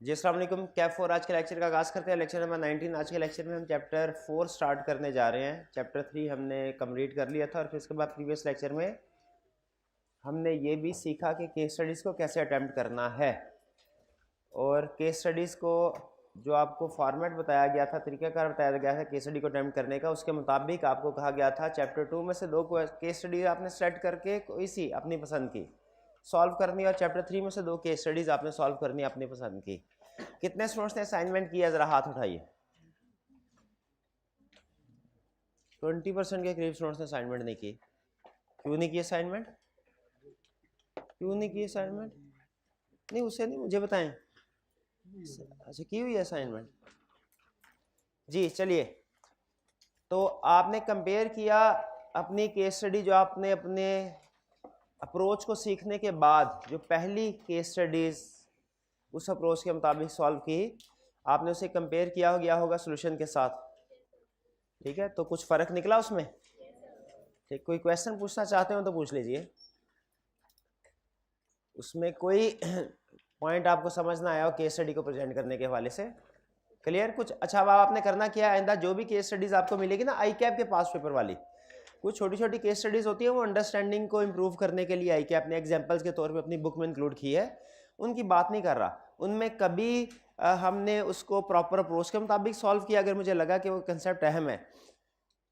जी अस्सलाम वालेकुम। कैफ 4 आज के लेक्चर का आगाज़ करते हैं। Lecture number 19। आज के लेक्चर में हम चैप्टर 4 स्टार्ट करने जा रहे हैं। चैप्टर 3 हमने कंप्लीट कर लिया था और फिर उसके बाद प्रीवियस लेक्चर में हमने ये भी सीखा कि केस स्टडीज़ को कैसे अटैम्प्ट करना है, और केस स्टडीज़ को जो आपको फॉर्मेट बताया गया था, तरीक़ाकार बताया गया था केस स्टडी को अटैम्प्ट करने का, उसके मुताबिक आपको कहा गया था चैप्टर 2 में से 2 केस स्टडीज आपने सेलेक्ट करके कोई सी अपनी पसंद की सॉल्व करनी, और चैप्टर 3 में से 2 केस स्टडीज आपने सॉल्व करनी अपनी पसंद की। कितने स्टूडेंट्स ने असाइनमेंट किया, ज़रा हाथ उठाइए। 20% के करीब स्टूडेंट्स ने असाइनमेंट नहीं की। क्यों नहीं की असाइनमेंट? क्यों नहीं की असाइनमेंट? नहीं, उससे नहीं, मुझे बताएं। अच्छा, की हुई असाइनमेंट? जी चलिए, तो आपने कंपेयर किया अपनी केस स्टडी जो आपने अपने अप्रोच को सीखने के बाद जो पहली केस स्टडीज उस अप्रोच के मुताबिक सॉल्व की, आपने उसे कंपेयर किया गया होगा सोल्यूशन के साथ। ठीक है, तो कुछ फ़र्क निकला उसमें? ठीक, कोई क्वेश्चन पूछना चाहते हो तो पूछ लीजिए। उसमें कोई पॉइंट आपको समझ ना आया हो केस स्टडी को प्रेजेंट करने के हवाले से? क्लियर? कुछ अच्छा अब आपने करना क्या है, आइंदा जो भी केस स्टडीज़ आपको मिलेगी ना आई कैप के पास पेपर वाली, कुछ छोटी छोटी केस स्टडीज़ होती है, वो अंडरस्टैंडिंग को इम्प्रूव करने के लिए आई कैप ने एग्जाम्पल्स के तौर पे अपनी बुक में इंक्लूड की है। उनकी बात नहीं कर रहा, उनमें कभी हमने उसको प्रॉपर अप्रोच के मुताबिक सॉल्व किया, अगर मुझे लगा कि वो कंसेप्ट अहम है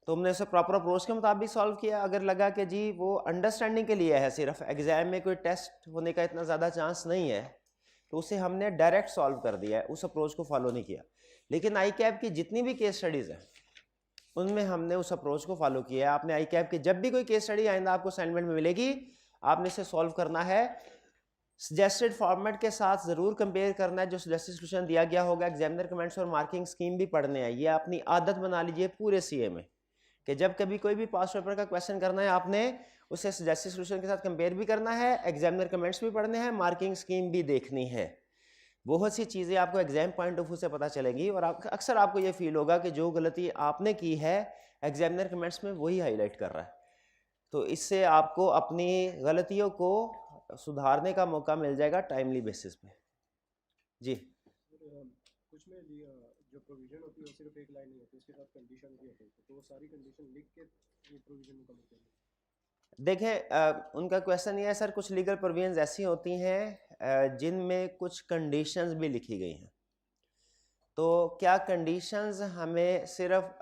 तो हमने उसे प्रॉपर अप्रोच के मुताबिक सॉल्व किया। अगर लगा कि जी वो अंडरस्टैंडिंग के लिए है, सिर्फ एग्जाम में कोई टेस्ट होने का इतना ज़्यादा चांस नहीं है, तो उसे हमने डायरेक्ट सॉल्व कर दिया है, उस अप्रोच को फॉलो नहीं किया। लेकिन आई कैप की जितनी भी केस स्टडीज़ हैं उनमें हमने उस अप्रोच को फॉलो किया है। आपने आई कैप की जब भी कोई केस स्टडी आइंदा आपको असाइनमेंट में मिलेगी, आपने इसे सॉल्व करना है, सजेस्टेड फॉर्मेट के साथ ज़रूर कंपेयर करना है। जो सजेस्टेड सोल्यूशन दिया गया होगा, एग्जामिनर कमेंट्स और मार्किंग स्कीम भी पढ़ने हैं। ये अपनी आदत बना लीजिए पूरे सीए में कि जब कभी कोई भी पास पेपर का क्वेश्चन करना है, आपने उसे सजेस्टेड सोल्यूशन के साथ कंपेयर भी करना है, एग्जामिनर कमेंट्स भी पढ़ने हैं, मार्किंग स्कीम भी देखनी है। बहुत सी चीज़ें आपको एग्जाम पॉइंट ऑफ व्यू से पता चलेंगी, और अक्सर आपको ये फील होगा कि जो गलती आपने की है एग्जामिनर कमेंट्स में वही हाईलाइट कर रहा है। तो इससे आपको अपनी गलतियों को सुधारने का मौका मिल जाएगा टाइमली बेसिस पे। जी कुछ में जो प्रोविजन होती है वो सिर्फ एक लाइन नहीं होती, उसके साथ कंडीशन भी होती है, तो वो सारी कंडीशन लिख के ये प्रोविजन मुकम्मल करनी है। देखें, उनका क्वेश्चन ये है सर, कुछ लीगल प्रोविजंस ऐसी होती हैं जिनमें कुछ कंडीशंस भी लिखी गई हैं, तो क्या कंडीशंस हमें सिर्फ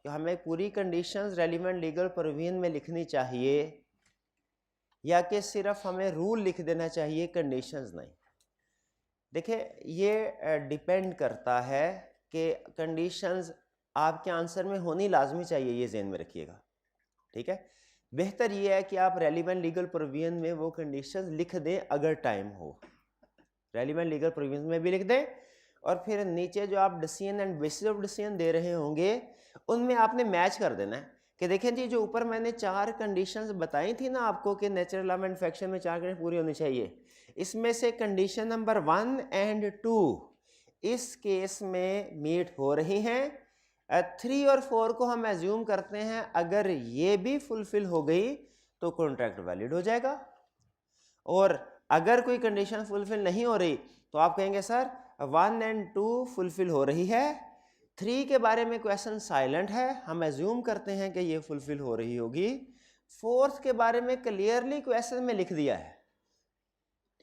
हमें पूरी कंडीशंस रेलिवेंट लीगल प्रोविजन में लिखनी चाहिए, या कि सिर्फ हमें रूल लिख देना चाहिए, कंडीशंस नहीं? देखिए, ये डिपेंड करता है कि कंडीशंस आपके आंसर में होनी लाजमी चाहिए, ये ज़हन में रखिएगा। ठीक है, बेहतर ये है कि आप रेलिवेंट लीगल प्रोविजन में वो कंडीशंस लिख दें अगर टाइम हो, रेलिवेंट लीगल प्रोविजन में भी लिख दें, और फिर नीचे जो आप decision and basis of decision दे रहे होंगे उनमें आपने मैच कर देना है कि देखें जी, जो ऊपर मैंने 4 कंडीशंस बताई थी ना आपको कि नेचुरल लॉ मैन्युफैक्चर में 4 कंडीशन पूरी होनी चाहिए, इसमें से कंडीशन नंबर 1 एंड 2 इस केस में मीट हो रही हैं। 3 और 4 को हम एज्यूम करते हैं अगर ये भी फुलफिल हो गई तो कॉन्ट्रैक्ट वैलिड हो जाएगा, और अगर कोई कंडीशन फुलफिल नहीं हो रही तो आप कहेंगे सर 1 एंड 2 फुलफिल हो रही है, 3 के बारे में क्वेश्चन साइलेंट है, हम एज्यूम करते हैं कि ये फुलफिल हो रही होगी, 4th के बारे में क्लियरली क्वेश्चन में लिख दिया है।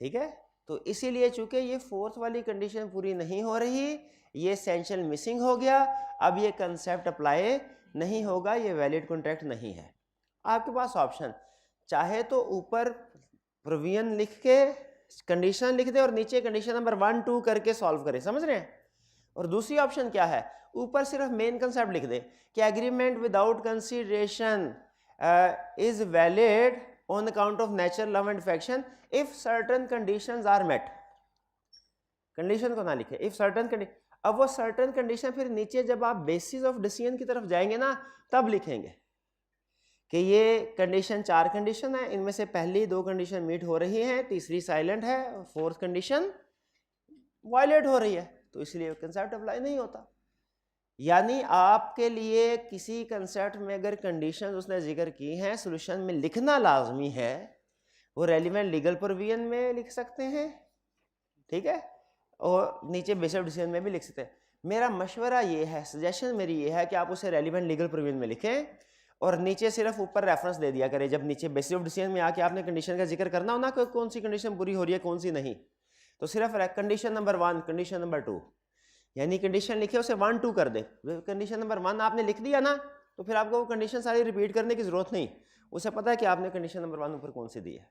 ठीक है, तो इसीलिए चूंकि ये 4th वाली कंडीशन पूरी नहीं हो रही, ये एसेंशियल मिसिंग हो गया, अब ये कंसेप्ट अप्लाई नहीं होगा, ये वैलिड कॉन्ट्रैक्ट नहीं है। आपके पास ऑप्शन, चाहे तो ऊपर प्रोविजन लिख के कंडीशन लिख दे और नीचे कंडीशन नंबर 1 2 करके सॉल्व करें, समझ रहे हैं? और दूसरी ऑप्शन क्या है, ऊपर सिर्फ मेन कंसेप्ट लिख दे कि agreement without consideration is valid on account of natural law and manufacture if certain conditions are met. Condition को ना लिखे, इफ सर्टेन कंडीशन, अब वो सर्टेन कंडीशन फिर नीचे जब आप बेसिस ऑफ डिसीजन की तरफ जाएंगे ना तब लिखेंगे कि ये कंडीशन 4 कंडीशन है, इनमें से पहली 2 कंडीशन मीट हो रही हैं, तीसरी साइलेंट है, 4th कंडीशन वायलेट हो रही है, तो इसलिए कंसेप्ट अप्लाई नहीं होता। यानी आपके लिए किसी कंसेप्ट में अगर कंडीशन उसने जिक्र की हैं सोल्यूशन में लिखना लाजमी है, वो रेलिवेंट लीगल प्रोविजन में लिख सकते हैं। ठीक है, और नीचे बेसिस ऑफ डिसीजन में भी लिख सकते हैं। मेरा मशवरा ये है, सजेशन मेरी ये है कि आप उसे रेलिवेंट लीगल प्रोविजन में लिखें और नीचे सिर्फ ऊपर रेफरेंस दे दिया करें। जब नीचे बेसिस ऑफ डिसीजन में आके आपने कंडीशन का जिक्र करना हो ना कि कौन सी कंडीशन पूरी हो रही है कौन सी नहीं, तो सिर्फ कंडीशन नंबर 1, कंडीशन नंबर 2, यानी कंडीशन लिखे उसे 1 2 कर दे। कंडीशन नंबर 1 आपने लिख दिया ना तो फिर आपको वो कंडीशन सारी रिपीट करने की जरूरत नहीं, उसे पता है कि आपने कंडीशन नंबर 1 ऊपर कौन सी दी है।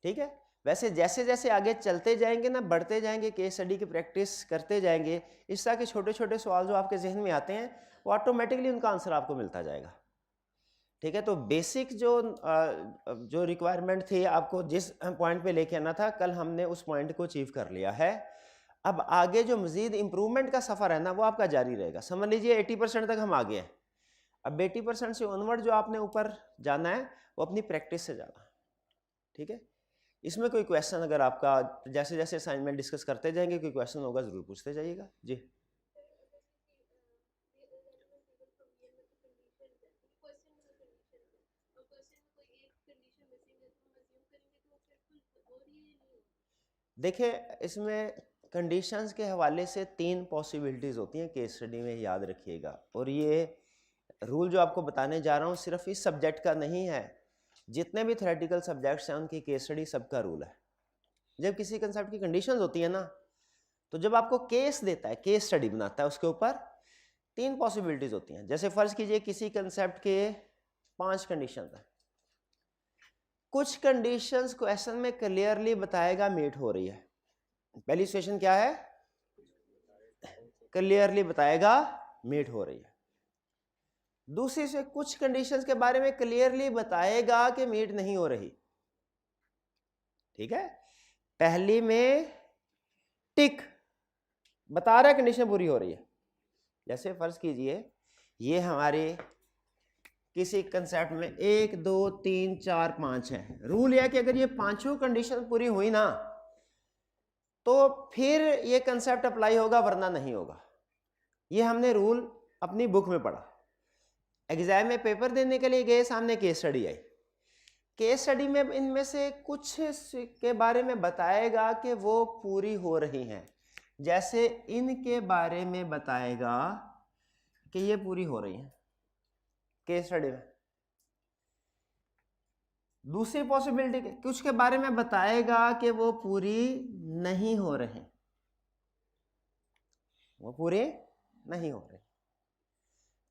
ठीक है। वैसे जैसे जैसे आगे चलते जाएंगे ना, बढ़ते जाएंगे, केस स्टडी की प्रैक्टिस करते जाएंगे, इस तरह के छोटे छोटे सवाल जो आपके जहन में आते हैं वो ऑटोमेटिकली उनका आंसर आपको मिलता जाएगा। ठीक है। तो बेसिक जो रिक्वायरमेंट थी आपको जिस पॉइंट पे लेके आना था, कल हमने उस पॉइंट को अचीव कर लिया है। अब आगे जो मजीद इंप्रूवमेंट का सफ़र है ना वो आपका जारी रहेगा। समझ लीजिए 80% तक हम आ गए हैं, अब 80% से ऑनवर्ड जो आपने ऊपर जाना है वो अपनी प्रैक्टिस से जाना है। ठीक है। इसमें कोई क्वेश्चन अगर आपका जैसे जैसे असाइनमेंट डिस्कस करते जाएंगे कोई क्वेश्चन होगा ज़रूर पूछते जाइएगा। जी देखिए, इसमें कंडीशंस के हवाले से 3 पॉसिबिलिटीज़ होती हैं केस स्टडी में, याद रखिएगा। और ये रूल जो आपको बताने जा रहा हूँ सिर्फ इस सब्जेक्ट का नहीं है, जितने भी थ्योरेटिकल सब्जेक्ट्स हैं उनकी केस स्टडी सबका रूल है। जब किसी कंसेप्ट की कंडीशंस होती है ना, तो जब आपको केस देता है, केस स्टडी बनाता है, उसके ऊपर 3 पॉसिबिलिटीज़ होती हैं। जैसे फ़र्ज़ कीजिए किसी कंसेप्ट के 5 कंडीशंस हैं, कुछ कंडीशंस क्वेश्चन में क्लियरली बताएगा मीट हो रही है। पहली सिचुएशन क्या है? क्लियरली बताएगा मीट हो रही है। दूसरी से कुछ कंडीशंस के बारे में क्लियरली बताएगा कि मीट नहीं हो रही। ठीक है। पहली में टिक बता रहा है कंडीशन पूरी हो रही है। जैसे फर्ज कीजिए ये हमारे किसी कंसेप्ट में 1 2 3 4 5 है। रूल यह है कि अगर ये पांचों कंडीशन पूरी हुई ना तो फिर ये कंसेप्ट अप्लाई होगा, वरना नहीं होगा। ये हमने रूल अपनी बुक में पढ़ा। एग्जाम में पेपर देने के लिए गए, सामने केस स्टडी आई। केस स्टडी में इनमें से कुछ के बारे में बताएगा कि वो पूरी हो रही हैं। जैसे इनके बारे में बताएगा कि ये पूरी हो रही हैं केस स्टडी में। दूसरी पॉसिबिलिटी कुछ के बारे में बताएगा कि वो पूरी नहीं हो रही, वो पूरी नहीं हो रही।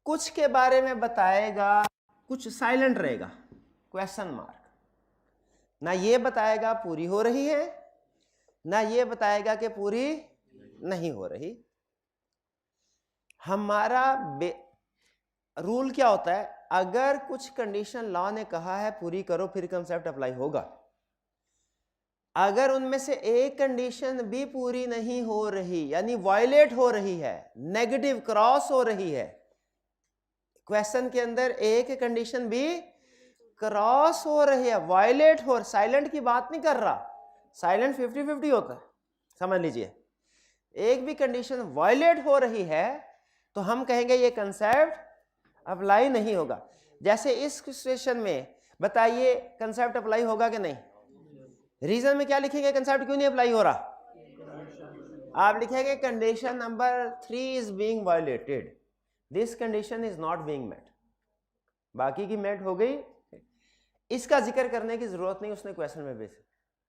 कुछ के बारे में बताएगा, कुछ साइलेंट रहेगा, क्वेश्चन मार्क। ना ये बताएगा पूरी हो रही है, ना ये बताएगा कि पूरी नहीं हो रही। हमारा रूल क्या होता है? अगर कुछ कंडीशन लॉ ने कहा है पूरी करो, फिर कंसेप्ट अप्लाई होगा। अगर उनमें से एक कंडीशन भी पूरी नहीं हो रही, यानी वायलेट हो रही है, नेगेटिव क्रॉस हो रही है, क्वेश्चन के अंदर एक कंडीशन भी क्रॉस हो रही है, वायलेट हो, साइलेंट की बात नहीं कर रहा, साइलेंट 50-50 होता है, समझ लीजिए। एक भी कंडीशन वायलेट हो रही है तो हम कहेंगे ये कंसेप्ट अप्लाई नहीं होगा। जैसे इस सिचुएशन में बताइए कंसेप्ट अप्लाई होगा कि नहीं? रीजन में क्या लिखेंगे? कंसेप्ट क्यों नहीं अप्लाई हो रहा? आप लिखेंगे condition number 3 is being violated, this condition is not being met. बाकी की मेट हो गई, इसका जिक्र करने की जरूरत नहीं उसने क्वेश्चन में भेज,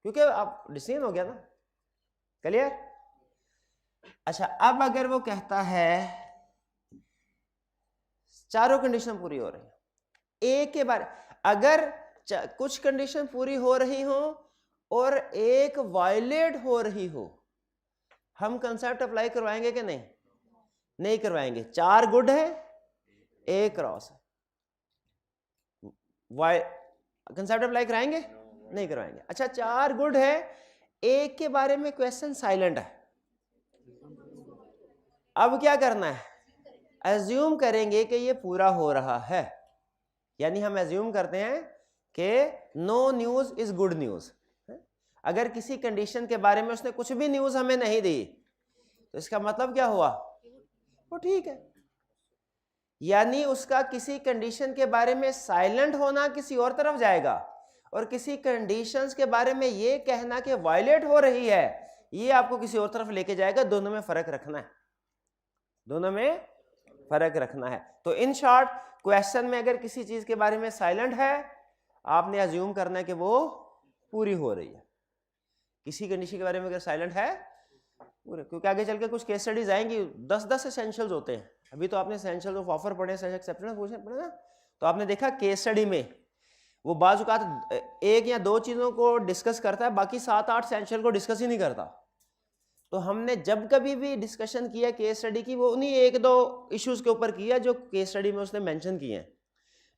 क्योंकि आप डिसीजन हो गया ना। क्लियर? अच्छा, अब अगर वो कहता है चारों कंडीशन पूरी हो रही है, एक के बारे, अगर कुछ कंडीशन पूरी हो रही हो और एक वायलेट हो रही हो, हम कंसेप्ट अप्लाई करवाएंगे कि नहीं? नहीं करवाएंगे। 4 गुड है, 1 क्रॉस है, कंसेप्ट अप्लाई कराएंगे? नहीं करवाएंगे। अच्छा, 4 गुड है, एक के बारे में क्वेश्चन साइलेंट है, अब क्या करना है? एज्यूम करेंगे कि ये पूरा हो रहा है, यानी हम एज्यूम करते हैं कि no news is good news. अगर किसी कंडीशन के बारे में उसने कुछ भी न्यूज हमें नहीं दी तो इसका मतलब क्या हुआ? वो ठीक है। यानी उसका किसी कंडीशन के बारे में साइलेंट होना किसी और तरफ जाएगा, और किसी कंडीशंस के बारे में ये कहना कि वायलेट हो रही है, ये आपको किसी और तरफ लेके जाएगा, दोनों में फर्क रखना है, दोनों में फर्क रखना है। तो इन शॉर्ट क्वेश्चन में अगर किसी चीज के बारे में साइलेंट है, आपने अज्यूम करना है कि वो पूरी हो रही है। किसी कंडीशन के बारे में अगर साइलेंट है पूरे, क्योंकि आगे चल के कुछ केस स्टडीज आएंगी, 10 एसेंशियल्स होते हैं। अभी तो आपने एसेंशियल्स ऑफ ऑफर पढ़े, एक्सेप्टेंस पढ़े ना, तो आपने देखा केस स्टडी में वो बाज़ औक़ात एक या दो चीज़ों को डिस्कस करता है, बाकी 7-8 एसेंशियल को डिस्कस ही नहीं करता। तो हमने जब कभी भी डिस्कशन किया केस स्टडी की, वो उन्हीं 1-2 इश्यूज के ऊपर किया जो केस स्टडी में उसने मेंशन किए हैं।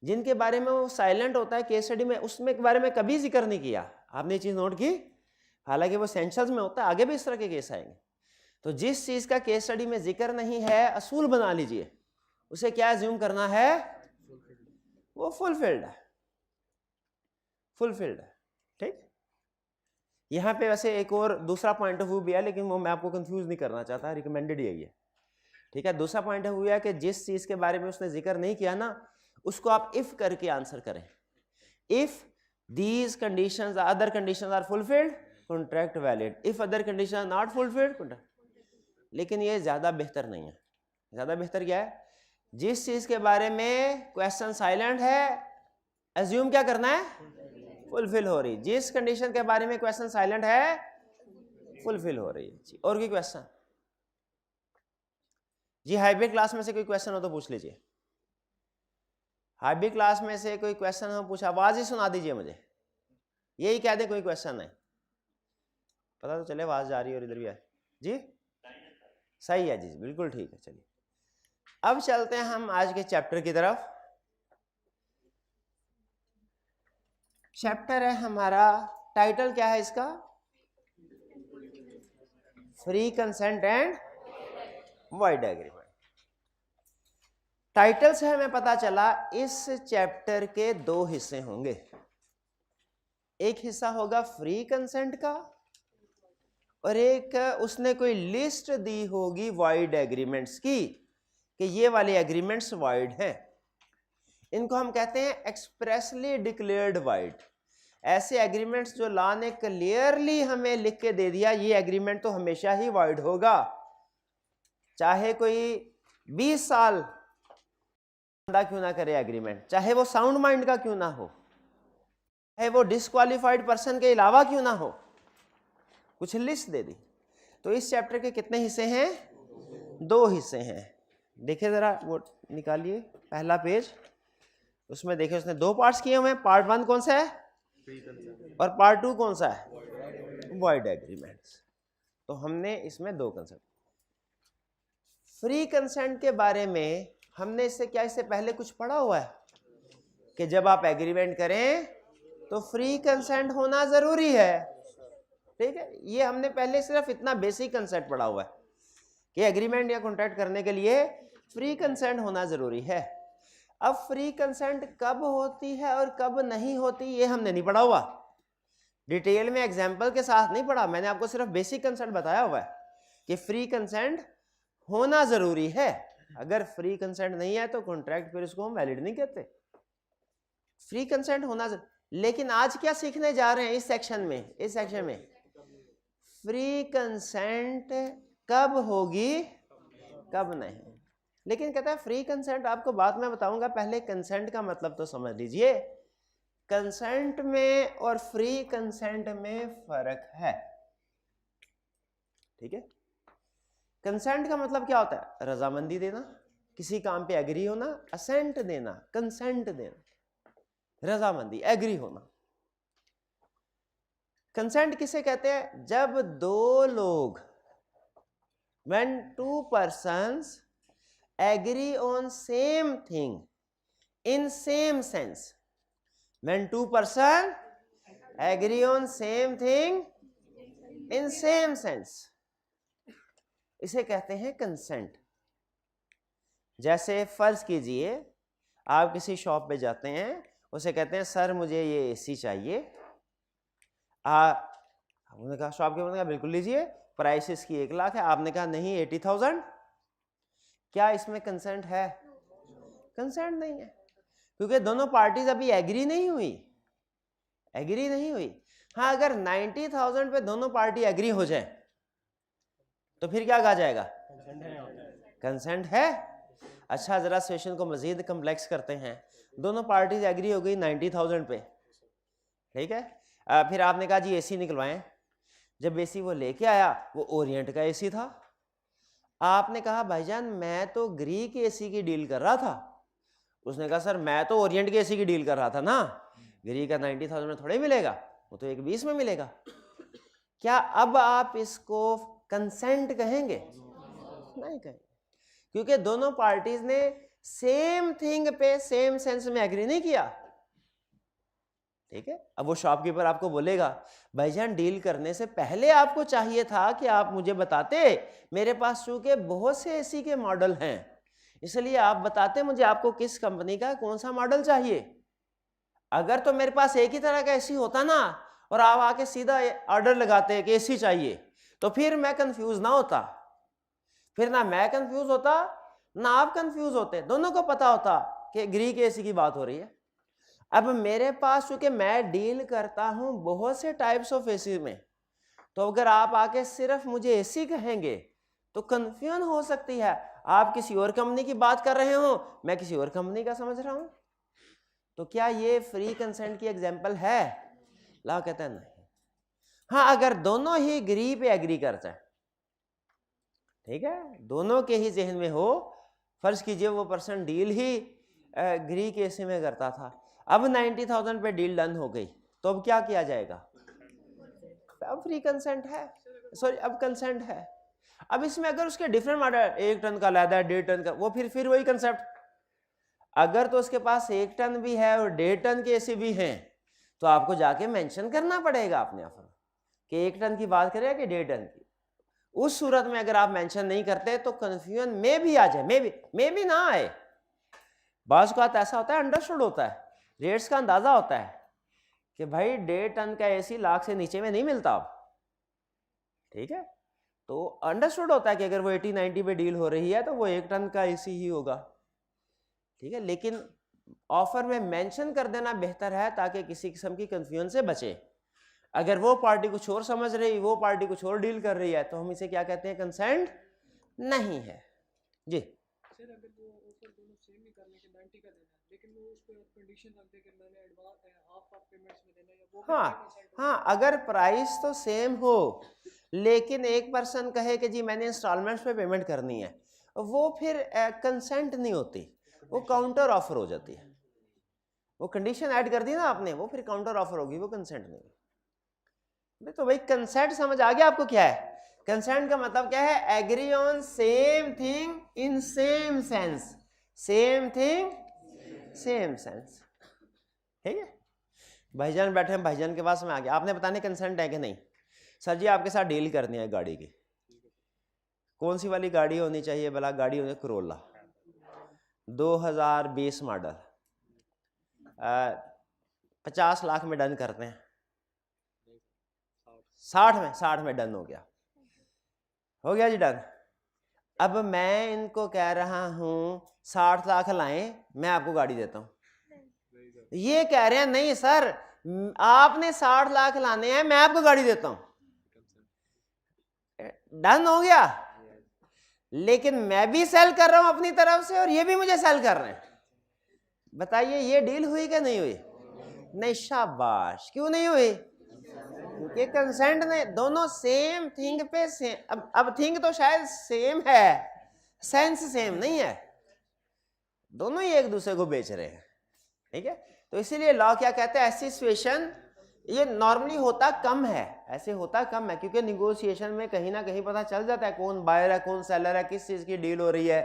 जिनके बारे में वो साइलेंट होता है केस स्टडी में, उसमें के बारे में कभी जिक्र नहीं किया। आपने ये चीज़ नोट की, हालांकि वो एसेंशियल्स में होता है, आगे भी इस तरह के केस आएंगे। तो जिस चीज़ का केस स्टडी में जिक्र नहीं है, असूल बना लीजिए, उसे क्या अज्यूम करना है, वो फुलफिल्ड है, फुलफिल्ड है। ठीक, यहाँ पे वैसे एक और दूसरा पॉइंट ऑफ व्यू भी है, लेकिन वो मैं आपको कंफ्यूज नहीं करना चाहता, रिकमेंडेड यही है। ठीक है, दूसरा पॉइंट ऑफ व्यू है कि जिस चीज़ के बारे में उसने जिक्र नहीं किया ना, उसको आप इफ करके आंसर करें। If these conditions other conditions are fulfilled, contract valid. If other condition are not fulfilled, contract. लेकिन ये ज्यादा बेहतर नहीं है। ज्यादा बेहतर क्या है, जिस चीज के बारे में क्वेश्चन साइलेंट है, अज्यूम क्या करना है, फुलफिल हो रही। जिस कंडीशन के बारे में क्वेश्चन साइलेंट है, फुलफिल हो रही है। और कोई क्वेश्चन जी? हाईबी क्लास में से कोई क्वेश्चन हो तो पूछ लीजिए। हाईबी क्लास में से कोई क्वेश्चन हो, पूछा, आवाज ही सुना दीजिए मुझे, यही कह दे कोई क्वेश्चन है, पता तो चले आवाज जा रही है और इधर भी है जी। सही है जी, बिल्कुल ठीक है। चलिए अब चलते हैं हम आज के चैप्टर की तरफ। चैप्टर है हमारा, टाइटल क्या है इसका, free consent and void agreement. Title से हमें पता चला इस चैप्टर के 2 हिस्से होंगे। एक हिस्सा होगा फ्री कंसेंट का, और एक उसने कोई लिस्ट दी होगी वॉइड एग्रीमेंट्स की, कि ये वाले एग्रीमेंट्स वॉइड हैं। इनको हम कहते हैं एक्सप्रेसली डिक्लेयर्ड वॉइड। ऐसे एग्रीमेंट्स जो लॉ ने क्लियरली हमें लिख के दे दिया, ये एग्रीमेंट तो हमेशा ही वॉइड होगा, चाहे कोई 20 साल क्यों ना करे एग्रीमेंट, चाहे वो साउंड माइंड का क्यों ना हो, चाहे वो डिस्क्वालिफाइड पर्सन के अलावा क्यों ना हो, कुछ लिस्ट दे दी। तो इस चैप्टर के कितने हिस्से हैं, 2 हिस्से हैं। देखिए जरा, वो निकालिए पहला पेज, उसमें देखिए उसने 2 पार्ट्स किए हुए हैं। पार्ट 1 कौन सा है, और पार्ट 2 कौन सा है, वॉइड एग्रीमेंट्स। तो हमने इसमें 2 कंसेप्ट। फ्री कंसेंट के बारे में हमने इससे पहले कुछ पढ़ा हुआ है कि जब आप एग्रीमेंट करें तो फ्री कंसेंट होना जरूरी है। ठीक है, ये हमने पहले सिर्फ इतना बेसिक कंसेप्ट पढ़ा हुआ है कि एग्रीमेंट या कॉन्ट्रैक्ट करने के लिए फ्री कंसेंट होना जरूरी है। अब फ्री कंसेंट कब होती है और कब नहीं होती, ये हमने नहीं पढ़ा हुआ, डिटेल में एग्जाम्पल के साथ नहीं पढ़ा। मैंने आपको सिर्फ बेसिक कंसेंट बताया हुआ है कि फ्री कंसेंट होना जरूरी है। अगर फ्री कंसेंट नहीं है तो कॉन्ट्रैक्ट फिर उसको हम वैलिड नहीं कहते। फ्री कंसेंट होना लेकिन आज क्या सीखने जा रहे हैं इस सेक्शन में, फ्री कंसेंट कब होगी कब नहीं। लेकिन कहता है फ्री कंसेंट, आपको बात मैं बताऊंगा, पहले कंसेंट का मतलब तो समझ लीजिए। कंसेंट में और फ्री कंसेंट में फर्क है। ठीक है, कंसेंट का मतलब क्या होता है, रजामंदी देना, किसी काम पे एग्री होना, असेंट देना, कंसेंट देना, रजामंदी, एग्री होना। कंसेंट किसे कहते हैं, जब 2 लोग, when 2 persons agree on same thing in same sense, when 2 person agree on same thing in same sense, इसे कहते हैं कंसेंट। जैसे फर्ज कीजिए आप किसी शॉप पे जाते हैं, उसे कहते हैं सर मुझे ये एसी चाहिए, उन्होंने कहा, शॉप के बंदे कहा बिल्कुल लीजिए, प्राइस इसकी 1 लाख है, आपने कहा नहीं 80,000। क्या इसमें कंसेंट है, कंसेंट नहीं है, क्योंकि दोनों पार्टीज अभी एग्री नहीं हुई। हाँ, अगर 90,000 पे दोनों पार्टी एग्री हो जाए तो फिर क्या कहा जाएगा? कंसेंट है। अच्छा, जरा सिचुएशन को मजीद कम्प्लेक्स करते हैं। दोनों पार्टीज एग्री हो गई 90,000 पे, ठीक है। फिर आपने कहा जी एसी निकलवाएं। जब एसी वो लेके आया वो ओरिएंट का एसी था। आपने कहा भाईजान मैं तो ग्रीक एसी की डील कर रहा था। उसने कहा सर मैं तो ओरिएंट के एसी की डील कर रहा था ना, ग्रीक का 90,000 में थोड़े मिलेगा, वो तो 120 में मिलेगा। क्या अब आप इसको कंसेंट कहेंगे? नहीं कहेंगे, क्योंकि दोनों पार्टीज ने सेम थिंग पे सेम सेंस में एग्री नहीं किया, ठीक है। अब वो शॉपकीपर आपको बोलेगा भाईजान डील करने से पहले आपको चाहिए था कि आप मुझे बताते, मेरे पास चूंकि बहुत से एसी के मॉडल हैं इसलिए आप बताते मुझे आपको किस कंपनी का कौन सा मॉडल चाहिए। अगर तो मेरे पास एक ही तरह का एसी होता ना और आप आके सीधा ऑर्डर लगाते कि एसी चाहिए, तो फिर मैं कंफ्यूज ना होता, फिर ना मैं कंफ्यूज होता ना आप कंफ्यूज होते, दोनों को पता होता कि ग्रीक एसी की बात हो रही है। अब मेरे पास चूंकि मैं डील करता हूं बहुत से टाइप्स ऑफ एसी में, तो अगर आप आके सिर्फ मुझे एसी कहेंगे तो कंफ्यूजन हो सकती है। आप किसी और कंपनी की बात कर रहे हो, मैं किसी और कंपनी का समझ रहा हूं। तो क्या ये फ्री कंसेंट की एग्जांपल है? ला कहता है नहीं। हाँ, अगर दोनों ही ग्री पे एग्री कर जाए, ठीक है, दोनों के ही जहन में हो, फर्ज कीजिए वो पर्सन डील ही ग्री के एसी में करता था, अब 90,000 पे डील डन हो गई, तो अब क्या किया जाएगा? अब फ्री कंसेंट है, सॉरी अब कंसेंट है। अब इसमें अगर उसके डिफरेंट मॉडल 1 टन का लादा है 1.5 टन का, वो फिर वही कंसेप्ट। अगर तो उसके पास 1 टन भी है और 1.5 टन के एसी भी हैं, तो आपको जाके मेंशन करना पड़ेगा अपने ऑफर कि 1 टन की बात करें कि 1.5 टन की। उस सूरत में अगर आप मेंशन नहीं करते तो कंफ्यूजन में भी आ जाए, में भी ना आए। बाज़ बात ऐसा होता है, अंडरस्टूड होता है, रेट्स का अंदाजा होता है कि भाई 1.5 टन का एसी लाख से नीचे में नहीं मिलता अब, ठीक है। तो अंडरस्टूड होता है कि अगर वो 80-90 पे डील हो रही है तो वो 1 टन का एसी ही होगा, ठीक है। लेकिन ऑफर में मेंशन कर देना बेहतर है ताकि किसी किस्म की कंफ्यूजन से बचे। अगर वो पार्टी कुछ और समझ रही, वो पार्टी कुछ और डील कर रही है, तो हम इसे क्या कहते हैं? कंसेंट नहीं है जी। सर अगर वो ऑफर दोनों सेम ही करने के 90 का देना है लेकिन वो उस पर कंडीशन रख दे कि मैंने एडवांस हाफ पेमेंट्स में देना है, वो हाँ, अगर प्राइस तो सेम हो लेकिन एक पर्सन कहे कि जी मैंने इंस्टॉलमेंट्स पे पेमेंट करनी है, वो फिर कंसेंट नहीं होती, वो काउंटर ऑफर हो जाती है। वो कंडीशन ऐड कर दी ना आपने, वो फिर काउंटर ऑफर होगी, वो कंसेंट नहीं। तो भाई कंसेंट समझ आ गया आपको क्या है? कंसेंट का मतलब क्या है? Agree on same thing in same sense, same thing same sense, ठीक है। भाईजान बैठे हैं, भाईजान के पास में आ गया, आपने बताने कंसेंट है कि नहीं? सर जी आपके साथ डील करनी है गाड़ी की, कौन सी वाली गाड़ी होनी चाहिए? भला गाड़ी होनी करोला 2020 मॉडल, 50 लाख में डन करते हैं, 60 में डन हो गया जी डन। अब मैं इनको कह रहा हूं 60 लाख लाएं, मैं आपको गाड़ी देता हूं। ये कह रहे हैं नहीं सर आपने 60 लाख लाने हैं, मैं आपको गाड़ी देता हूं। डन हो गया, लेकिन मैं भी सेल कर रहा हूं अपनी तरफ से और ये भी मुझे सेल कर रहे हैं। बताइए ये डील हुई कि नहीं हुई? नहीं, शाबाश। क्यों नहीं हुई? क्योंकि कंसेंट ने दोनों सेम थिंग पे सेम, अब थिंग तो शायद सेम है, सेंस सेम नहीं है, दोनों ही एक दूसरे को बेच रहे हैं, ठीक है। तो इसीलिए लॉ क्या कहता है? ऐसी सिचुएशन ये नॉर्मली होता कम है, ऐसे होता कम है, क्योंकि निगोशिएशन में कहीं ना कहीं पता चल जाता है कौन बायर है कौन सेलर है, किस चीज की डील हो रही है।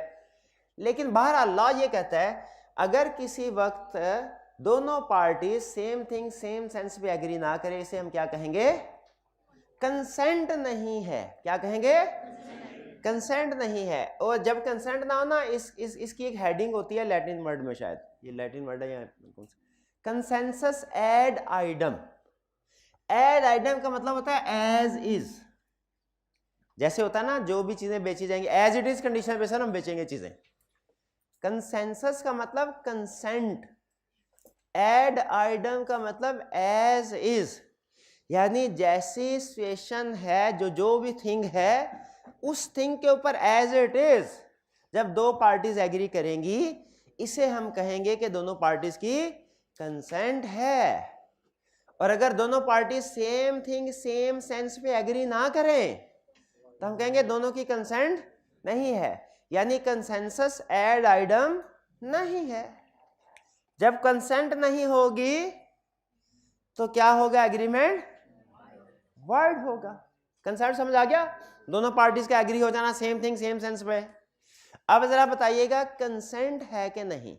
लेकिन बहरहाल लॉ ये कहता है अगर किसी वक्त दोनों party same thing same sense पे एग्री ना करे, इसे हम क्या कहेंगे? कंसेंट नहीं है। क्या कहेंगे? कंसेंट नहीं है। और जब कंसेंट ना हो ना, इसकी एक हेडिंग होती है लैटिन वर्ड में, शायद ये लैटिन वर्ड है या consensus ad idem. Ad idem का मतलब होता है एज इज, जैसे होता है ना जो भी चीजें बेची जाएंगी एज इट इज कंडीशन पे सर हम बेचेंगे चीजें। कंसेंसस का मतलब कंसेंट, एड आइडम का मतलब एज इज, यानी जैसी सिचुएशन है जो भी थिंग है उस थिंग के ऊपर एज इट इज जब दो पार्टीज एग्री करेंगी, इसे हम कहेंगे कि दोनों पार्टीज की कंसेंट है। और अगर दोनों party same thing same sense पे एग्री ना करें तो हम कहेंगे दोनों की कंसेंट नहीं है, यानी कंसेंसस एड आइटम नहीं है। जब कंसेंट नहीं होगी तो क्या होगा? एग्रीमेंट वॉइड होगा। कंसेंट समझ आ गया? दोनों पार्टीज का एग्री हो जाना सेम थिंग सेम सेंस पे। अब जरा बताइएगा कंसेंट है कि नहीं?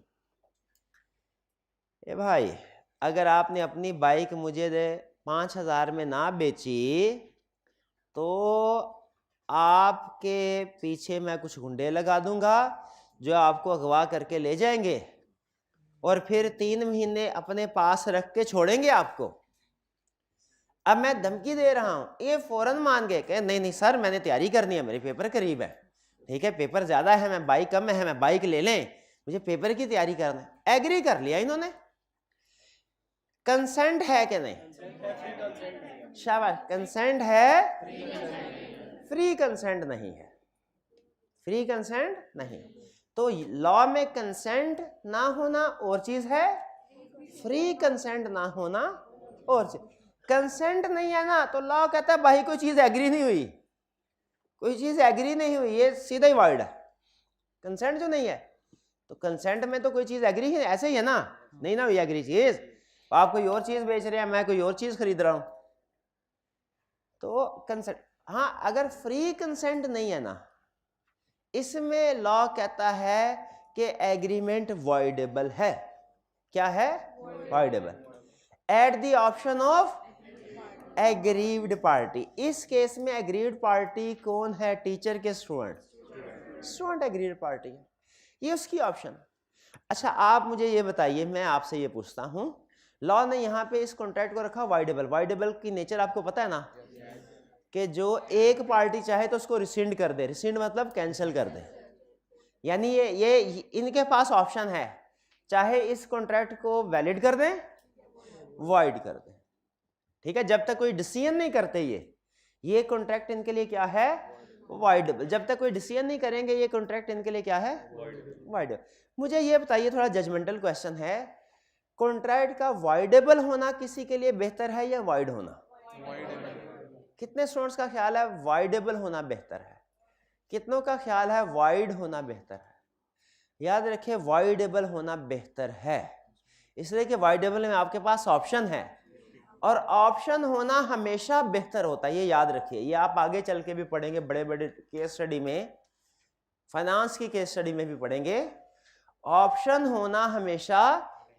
ए भाई, अगर आपने अपनी बाइक मुझे 5,000 में ना बेची तो आपके पीछे मैं कुछ गुंडे लगा दूंगा जो आपको अगवा करके ले जाएंगे और फिर 3 महीने अपने पास रख के छोड़ेंगे आपको। अब मैं धमकी दे रहा हूं, ये फौरन मान गए कि नहीं नहीं सर मैंने तैयारी करनी है, मेरे पेपर करीब है। ठीक है, पेपर ज्यादा है, मैं बाइक कम है, मैं बाइक ले लें, मुझे पेपर की तैयारी करना है। एग्री कर लिया इन्होंने। कंसेंट है कि नहीं? शाबाश, कंसेंट है, फ्री कंसेंट नहीं है। फ्री कंसेंट नहीं। तो लॉ में कंसेंट ना होना और चीज है, फ्री कंसेंट ना होना और चीज। कंसेंट नहीं है ना तो लॉ कहता है भाई कोई चीज एग्री नहीं हुई, कोई चीज एग्री नहीं हुई, ये सीधा ही वर्ड है। कंसेंट जो नहीं है तो कंसेंट में तो कोई चीज एग्री है, ऐसे ही है ना, नहीं ना हुई एग्री चीज। आप कोई और चीज बेच रहे हैं, मैं कोई और चीज खरीद रहा हूं, तो कंसेंट। हाँ, अगर फ्री कंसेंट नहीं है ना, इसमें लॉ कहता है कि एग्रीमेंट वॉइडेबल है। क्या है? Voidable eight the option of aggrieved party. इस केस में एग्रीव्ड पार्टी कौन है? टीचर के स्टूडेंट? स्टूडेंट एग्रीव्ड पार्टी है, ये उसकी ऑप्शन। अच्छा, आप मुझे ये बताइए, मैं आपसे ये पूछता हूं, लॉ ने यहां पे इस कॉन्ट्रैक्ट को रखा वॉइडेबल। वॉइडेबल की नेचर आपको पता है ना, कि जो एक पार्टी चाहे तो उसको रिसिंड कर दे। रिसिंड मतलब कैंसिल कर दे। यानी ये इनके पास ऑप्शन है, चाहे इस कॉन्ट्रैक्ट को वैलिड कर दें, वॉइड कर दें। ठीक है, जब तक कोई डिसीजन नहीं करते ये कॉन्ट्रैक्ट इनके लिए क्या है? वॉइडेबल। जब तक कोई डिसीजन नहीं करेंगे ये कॉन्ट्रैक्ट इनके लिए क्या है? वॉइडेबल। मुझे ये बताइए, थोड़ा जजमेंटल क्वेश्चन है, कॉन्ट्रैक्ट का वॉइडेबल होना किसी के लिए बेहतर है या वॉइड होना? कितने स्टूडेंट्स का ख्याल है वॉइडेबल होना बेहतर है? कितनों का ख्याल है वॉइड होना बेहतर है? याद रखिए, वॉइडेबल होना बेहतर है, इसलिए कि वॉइडेबल में आपके पास ऑप्शन है, और ऑप्शन होना हमेशा बेहतर होता है। ये याद रखिए, ये आप आगे चल के भी पढ़ेंगे, बड़े बड़े केस स्टडी में, फाइनेंस की केस स्टडी में भी पढ़ेंगे। ऑप्शन होना हमेशा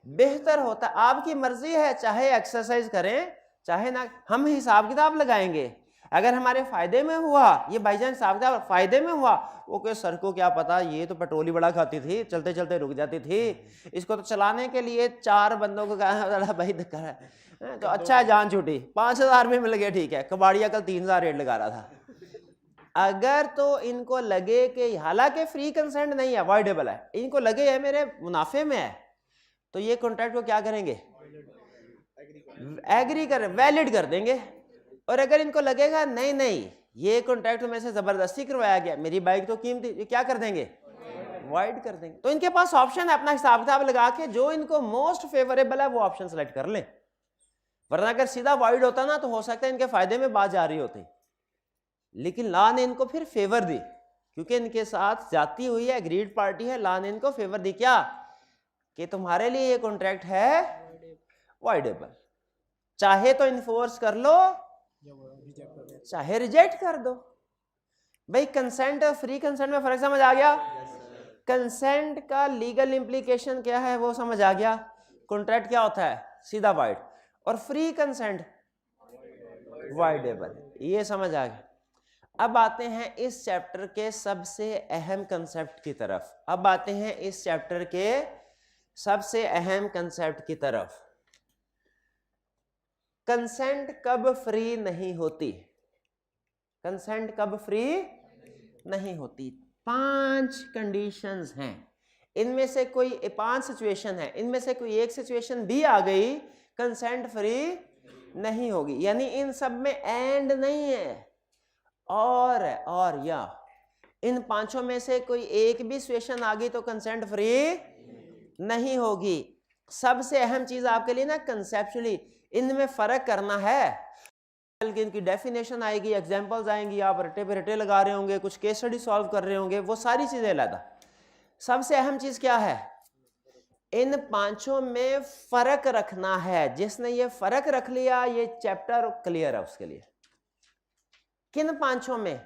बेहतर होता है। आपकी मर्जी है, चाहे एक्सरसाइज करें चाहे ना, हम हिसाब किताब लगाएंगे। अगर हमारे फायदे में हुआ, ये भाईजान हिसाब किताब फायदे में हुआ, वो कोई सर को क्या पता, ये तो पेट्रोल ही बड़ा खाती थी, चलते चलते रुक जाती थी, इसको तो चलाने के लिए 4 बंदों को कहा भाई धक्का है, तो अच्छा है जान छूटी, 5,000 में मिल गया, ठीक है। कबाड़िया कल 3,000 रेट लगा रहा था। अगर तो इनको लगे कि हालांकि फ्री कंसेंट नहीं है, वॉइडेबल है, इनको लगे है मेरे मुनाफे में है, तो ये कॉन्ट्रैक्ट को क्या करेंगे? एग्री कर, वैलिड कर देंगे। और अगर इनको लगेगा नहीं नहीं ये कॉन्ट्रैक्ट में से जबरदस्ती करवाया गया, मेरी बाइक तो कीमती, ये क्या कर देंगे? वॉइड कर देंगे। तो इनके पास ऑप्शन है, अपना हिसाब किताब लगा के जो इनको मोस्ट फेवरेबल है वो ऑप्शन सेलेक्ट कर लें। वरना अगर सीधा वॉइड होता ना तो हो सकता है इनके फायदे में बात जा रही होती, लेकिन लॉ ने इनको फिर फेवर दी, क्योंकि इनके साथ जाती हुई है, एग्रीड पार्टी है, लॉ ने इनको फेवर दी। क्या? कि तुम्हारे लिए ये कॉन्ट्रैक्ट है वॉइडेबल, चाहे तो इन्फोर्स कर लो चाहे रिजेक्ट कर दो। भाई कंसेंट और फ्री कंसेंट में फर्क समझ आ गया? कंसेंट का लीगल इंप्लीकेशन क्या है वो समझ आ गया। कॉन्ट्रैक्ट क्या होता है? सीधा वॉइड, और फ्री कंसेंट वॉइडेबल, ये समझ आ गया। अब आते हैं इस चैप्टर के सबसे अहम कंसेप्ट की तरफ। अब आते हैं इस चैप्टर के सबसे अहम कंसेप्ट की तरफ। कंसेंट कब फ्री नहीं होती? कंसेंट कब फ्री नहीं होती? 5 कंडीशंस हैं, इनमें से कोई 5 सिचुएशन है, इनमें से कोई एक सिचुएशन भी आ गई, कंसेंट फ्री नहीं होगी। यानी इन सब में एंड नहीं है, और या इन पांचों में से कोई एक भी सिचुएशन आ गई तो कंसेंट फ्री नहीं होगी। सबसे अहम चीज आपके लिए ना कंसेप्चुअली इनमें फर्क करना है। इनकी डेफिनेशन आएगी, एग्जांपल्स आएंगी, आप रटे पे रटे लगा रहे होंगे, कुछ केस स्टडी सॉल्व कर रहे होंगे, वो सारी चीजें अलग। सबसे अहम चीज क्या है, इन पांचों में फर्क रखना है। जिसने ये फर्क रख लिया ये चैप्टर क्लियर है उसके लिए। किन पांचों में?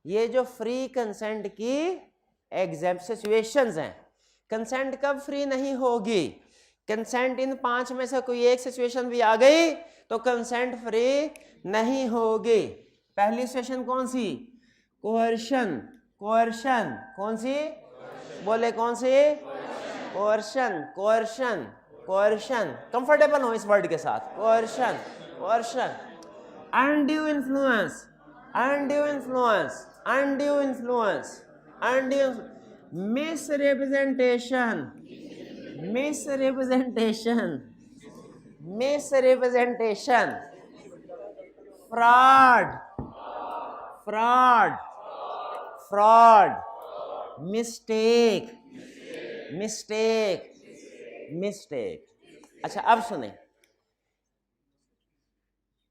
ये जो फ्री कंसेंट की एग्जाम सिचुएशंस हैं। कंसेंट कब फ्री नहीं होगी? कंसेंट इन पांच में से कोई एक सिचुएशन भी आ गई तो कंसेंट फ्री नहीं होगी। पहली सिचुएशन कौन सी? कोerशन। कोerशन कौन सी? बोले कौन सी? कोerशन। कोerशन कोerशन कंफर्टेबल हो इस वर्ड के साथ। Coercion coercion. Undue influence, undue influence, undue influence, undue misrepresentation, misrepresentation, misrepresentation, fraud, fraud, fraud, mistake, mistake, mistake. अच्छा अब सुने,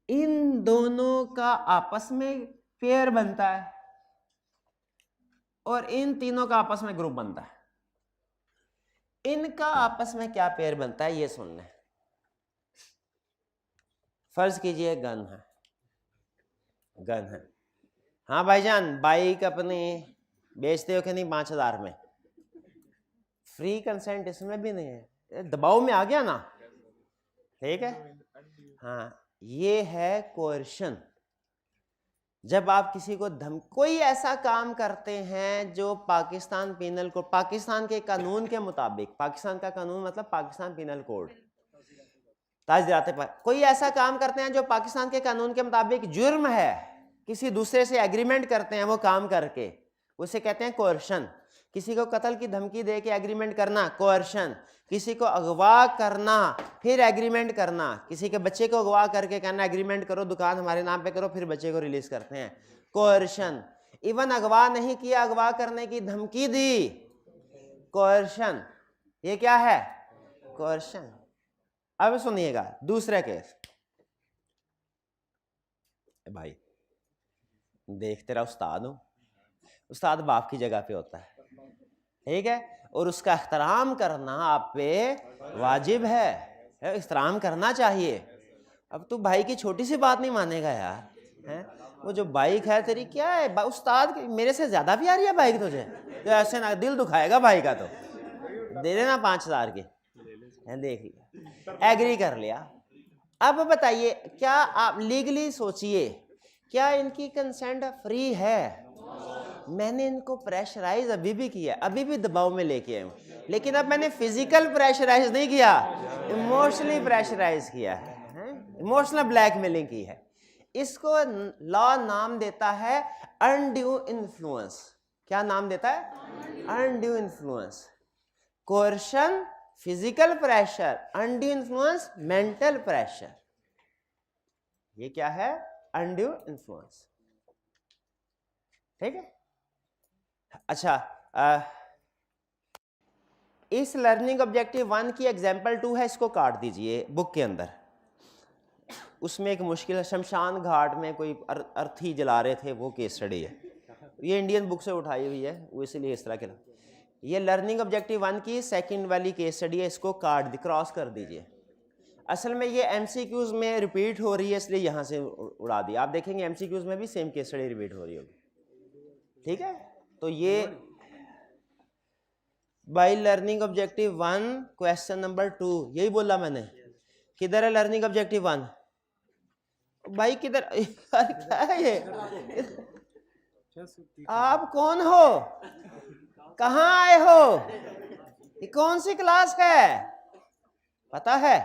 इन दोनों का आपस में पेयर बनता है और इन तीनों का आपस में ग्रुप बनता है। इनका आपस में क्या पेयर बनता है ये सुन लें। फर्ज कीजिए गन है, गन है। हाँ भाईजान, बाइक अपनी बेचते हो कि नहीं 5,000 में? फ्री कंसेंट इसमें भी नहीं है, दबाव में आ गया ना, ठीक है। हाँ ये है कोerशन। जब आप किसी को कोई ऐसा काम करते हैं जो पाकिस्तान पीनल कोड, पाकिस्तान के कानून के मुताबिक, पाकिस्तान का कानून मतलब पाकिस्तान पीनल कोड, ताज़िराते पर कोई ऐसा काम करते हैं जो पाकिस्तान के कानून के मुताबिक जुर्म है, किसी दूसरे से एग्रीमेंट करते हैं वो काम करके, उसे कहते हैं कोerशन। किसी को कत्ल की धमकी दे के एग्रीमेंट करना, कोerशन। किसी को अगवा करना फिर एग्रीमेंट करना, किसी के बच्चे को अगवा करके कहना एग्रीमेंट करो, दुकान हमारे नाम पे करो, फिर बच्चे को रिलीज करते हैं, कोerशन। इवन अगवा नहीं किया, अगवा करने की धमकी दी, कोerशन। ये क्या है? कोerशन। अब सुनिएगा दूसरा केस। भाई देख तेरा उस्ताद हूं, उस्ताद बाप की जगह पे होता है, ठीक है, और उसका एहतराम करना आप पे वाजिब है, एहतराम करना चाहिए। अब तू भाई की छोटी सी बात नहीं मानेगा यार, है? वो जो बाइक है तेरी क्या है, उस्ताद मेरे से ज्यादा प्यारी है बाइक तुझे, तो ऐसे ना दिल दुखाएगा भाई का, तो दे देना 5,000 की, देख लिया, एग्री कर लिया। अब बताइए क्या आप लीगली सोचिए, क्या इनकी कंसेंट फ्री है? मैंने इनको प्रेशराइज अभी भी किया, अभी भी दबाव में लेके आया हूं, लेकिन अब मैंने फिजिकल प्रेशराइज नहीं किया, इमोशनली प्रेशराइज किया है, इमोशनल ब्लैकमेलिंग की है। इसको लॉ नाम देता है अनड्यू इन्फ्लुएंस। क्या नाम देता है? Undue influence. Coercion physical pressure, undue influence mental pressure. ये क्या है? अनड्यू इन्फ्लुएंस, ठीक है। अच्छा इस लर्निंग ऑब्जेक्टिव 1 की एग्जाम्पल 2 है, इसको काट दीजिए बुक के अंदर। उसमें एक मुश्किल, शमशान घाट में कोई अर्थी जला रहे थे, वो केस स्टडी है, ये इंडियन बुक से उठाई हुई है, वो इसलिए इस तरह के। ये लर्निंग ऑब्जेक्टिव 1 की सेकंड वाली केस स्टडी है, इसको क्रॉस कर दीजिए। असल में ये MCQs में रिपीट हो रही है, इसलिए यहाँ से उड़ा दिया। आप देखेंगे MCQs में भी सेम केस स्टडी रिपीट हो रही होगी, ठीक है। तो ये by learning objective 1 question number 2, यही बोला मैंने। किधर है लर्निंग ऑब्जेक्टिव 1? भाई किधर? क्या है ये? आप कौन हो? कहाँ आए हो? ये कौन सी क्लास है? पता है?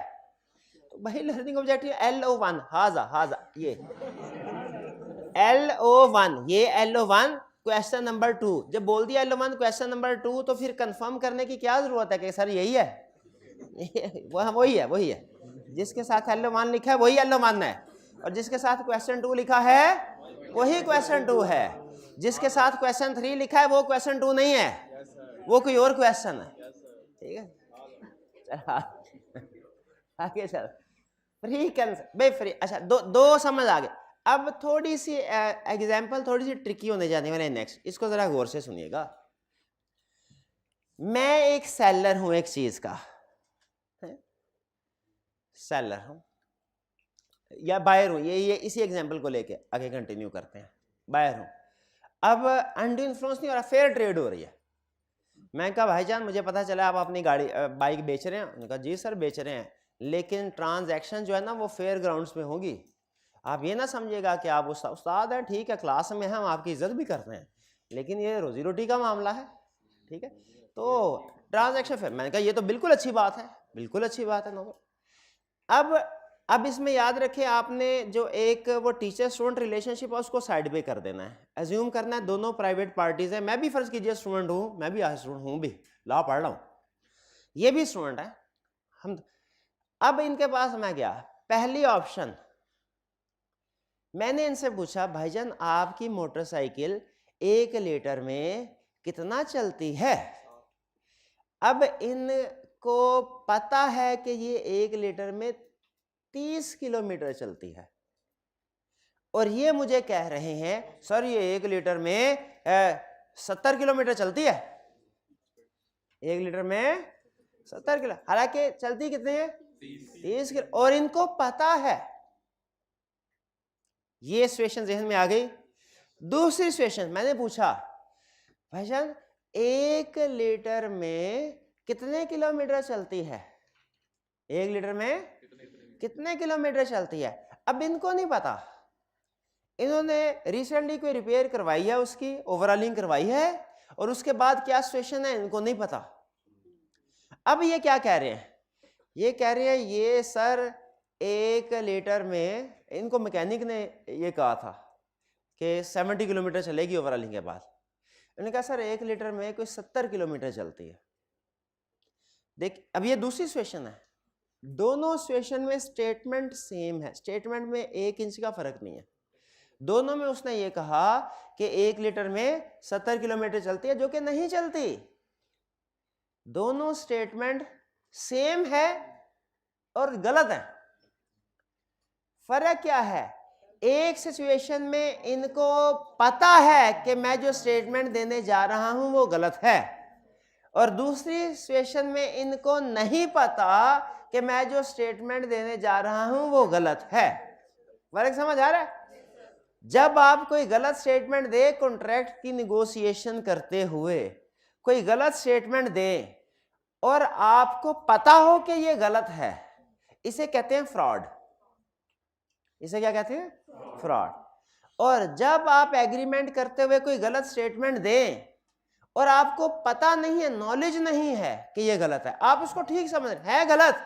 तो भाई लर्निंग ऑब्जेक्टिव LO1, हाजा ये LO1, ये LO1 क्वेश्चन नंबर 2। जब बोल दिया LO1 क्वेश्चन नंबर 2 तो फिर कंफर्म करने की क्या जरूरत है कि सर यही है? वही है जिसके साथ LO1 लिखा है वही LO1 है, और जिसके साथ क्वेश्चन 2 लिखा है वही क्वेश्चन 2 है। जिसके साथ क्वेश्चन 3 लिखा है वो क्वेश्चन 2 नहीं है, वो कोई और क्वेश्चन है। ठीक है, चल आगे चल। फ्री कैंसर भाई फ्री, अच्छा दो समझ आ गए। अब थोड़ी सी एग्जांपल थोड़ी सी ट्रिकी होने जाने वाले नेक्स्ट, इसको जरा गौर से सुनिएगा। मैं एक सेलर हूं एक चीज का, सेलर हूं या बायर हूं, ये इसी एग्जांपल को लेके आगे कंटिन्यू करते हैं। बायर हूं, अब अनड्यू इन्फ्लुएंस नहीं हो रहा, फेयर ट्रेड हो रही है। मैं कहा भाईजान मुझे पता चला आप अपनी गाड़ी बाइक बेच रहे हैं। उन्होंने कहा जी सर बेच रहे हैं, लेकिन ट्रांजैक्शन जो है ना वो फेयर ग्राउंड्स में होगी। आप ये ना समझिएगा कि आप उस्ताद हैं, ठीक है क्लास में हम आपकी इज्जत भी करते हैं, लेकिन ये रोजी रोटी का मामला है। ठीक है, तो ट्रांजैक्शन फेयर। मैंने कहा ये तो बिल्कुल अच्छी बात है, बिल्कुल अच्छी बात है नोबल। अब इसमें याद रखें आपने जो एक वो टीचर स्टूडेंट रिलेशनशिप है उसको साइड पे कर देना है, एज्यूम करना है दोनों प्राइवेट पार्टीज हैं। मैं भी फर्ज कीजिए स्टूडेंट हूं, मैं भी स्टूडेंट हूं, भी लॉ पढ़ रहा हूं, ये भी स्टूडेंट है हम। अब इनके पास मैं गया, पहली ऑप्शन मैंने इनसे पूछा भाईजान आपकी मोटरसाइकिल 1 लीटर में कितना चलती है। अब इनको पता है कि ये 1 लीटर में 30 किलोमीटर चलती है, और ये मुझे कह रहे हैं सर ये 1 लीटर में 70 किलोमीटर चलती है। 1 लीटर में 70 किलो, हालांकि चलती कितने है 30 किलो, और इनको पता है। ये सिचुएशन जहन में आ गई। दूसरी सिचुएशन मैंने पूछा भाईजान 1 लीटर में कितने किलोमीटर चलती है, 1 लीटर में कितने किलोमीटर चलती है। अब इनको नहीं पता, इन्होंने रिसेंटली कोई रिपेयर करवाई है, उसकी ओवरऑलिंग करवाई है, और उसके बाद क्या सिचुएशन है इनको नहीं पता। अब ये क्या कह रहे हैं, ये कह रहे हैं ये सर 1 लीटर में, इनको मैकेनिक ने ये कहा था कि 70 किलोमीटर चलेगी ओवरऑलिंग के बाद। उन्होंने कहा सर 1 लीटर में कोई 70 किलोमीटर चलती है। देख अब ये दूसरी सिचुएशन है, दोनों सिचुएशन में स्टेटमेंट सेम है, स्टेटमेंट में 1 इंच का फर्क नहीं है। दोनों में उसने ये कहा कि 1 लीटर में 70 किलोमीटर चलती है, जो कि नहीं चलती। दोनों स्टेटमेंट सेम है और गलत है। फर्क क्या है, एक सिचुएशन में इनको पता है कि मैं जो स्टेटमेंट देने जा रहा हूं वो गलत है, और दूसरी सिचुएशन में इनको नहीं पता कि मैं जो स्टेटमेंट देने जा रहा हूं वो गलत है। फर्क समझ आ रहा है। जब आप कोई गलत स्टेटमेंट दे, कॉन्ट्रैक्ट की निगोशिएशन करते हुए कोई गलत स्टेटमेंट दे और आपको पता हो कि ये गलत है, इसे कहते हैं फ्रॉड। इसे क्या कहते हैं, फ्रॉड। और जब आप एग्रीमेंट करते हुए कोई गलत स्टेटमेंट दें और आपको पता नहीं है, नॉलेज नहीं है कि ये गलत है, आप उसको ठीक समझ रहे हैं, गलत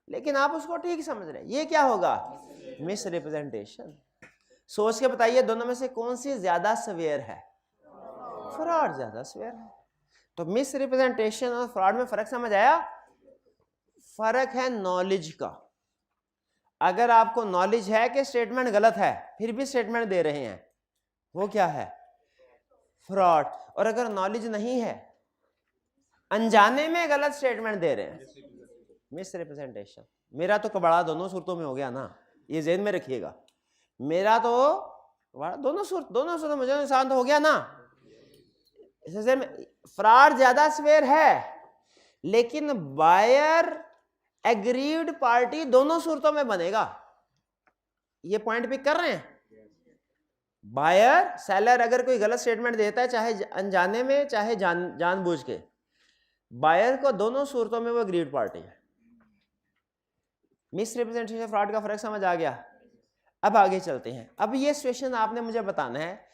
लेकिन आप उसको ठीक समझ रहे हैं, ये क्या होगा, मिस रिप्रेजेंटेशन। सोच के बताइए दोनों में से कौन सी ज्यादा सवेयर है, फ्रॉड ज्यादा सवेयर है। तो मिस रिप्रेजेंटेशन और फ्रॉड में फर्क समझ आया। फर्क है नॉलेज का। अगर आपको नॉलेज है कि स्टेटमेंट गलत है फिर भी स्टेटमेंट दे रहे हैं, वो क्या है, फ्रॉड। और अगर नॉलेज नहीं है, अनजाने में गलत स्टेटमेंट दे रहे हैं, मिस रिप्रेजेंटेशन। मेरा तो कबाड़ा दोनों सूरतों में हो गया ना, ये ज़हन में रखिएगा। मेरा तो दोनों सूरत मुझे नुकसान तो हो गया ना। इससे फ्रॉड ज्यादा सवेयर है, लेकिन बायर एग्रीड पार्टी दोनों सूरतों में बनेगा। ये पॉइंट पिक कर रहे हैं। बायर सेलर अगर कोई गलत स्टेटमेंट देता है, चाहे अनजाने में चाहे जानबूझ के, बायर को दोनों सूरतों में वो एग्रीड पार्टी है। मिस रिप्रेजेंटेशन फ्रॉड का फर्क समझ आ गया। अब आगे चलते हैं। अब ये सिचुएशन आपने मुझे बताना है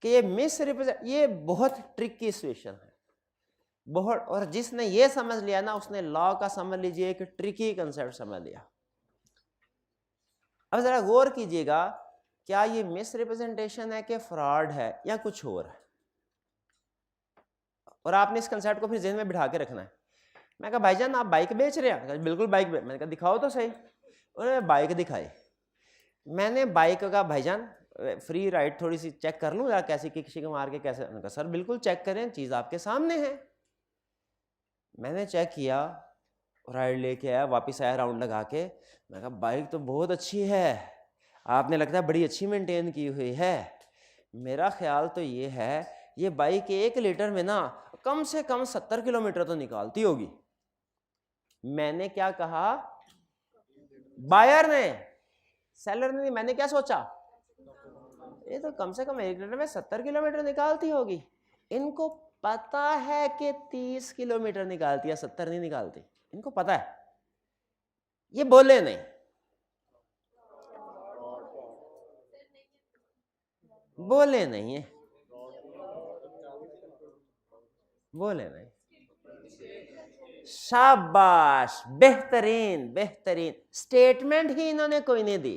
कि ये मिस रिप्रेजेंट, ये बहुत ट्रिकी सिचुएशन है बहुत, और जिसने ये समझ लिया ना उसने लॉ का समझ लीजिए एक ट्रिकी कंसेप्ट समझ लिया। अब जरा गौर कीजिएगा, क्या ये मिस रिप्रेजेंटेशन है कि फ्रॉड है या कुछ और है, और आपने इस कंसेप्ट को फिर ज़हन में बिठा के रखना है। मैं कहा भाईजान आप बाइक बेच रहे हैं, बिल्कुल बाइक मैंने कहा दिखाओ तो सही। उन्होंने बाइक दिखाई, मैंने बाइक का भाईजान फ्री राइड थोड़ी सी चेक कर लूँ या कैसी किसी को मार के कैसे? मैंने कहा सर बिल्कुल चेक करें, चीज़ आपके सामने है। मैंने चेक किया, राइड लेके आया, वापस आया राउंड लगा के। मैं कहा बाइक तो बहुत अच्छी है, आपने लगता है बड़ी अच्छी मेंटेन की हुई है। मेरा ख्याल तो ये है ये बाइक 1 लीटर में ना कम से कम 70 किलोमीटर तो निकालती होगी। मैंने क्या कहा? बायर ने, सेलर ने नहीं। मैंने क्या सोचा? ये तो कम से कम 1 लीटर में 70 किलोमीटर निकालती होगी। इनको पता है कि 30 किलोमीटर निकालती है, 70 नहीं निकालती। इनको पता है, ये बोले नहीं। बोले नहीं है, बोले नहीं। शाबाश, बेहतरीन बेहतरीन। स्टेटमेंट ही इन्होंने कोई नहीं दी।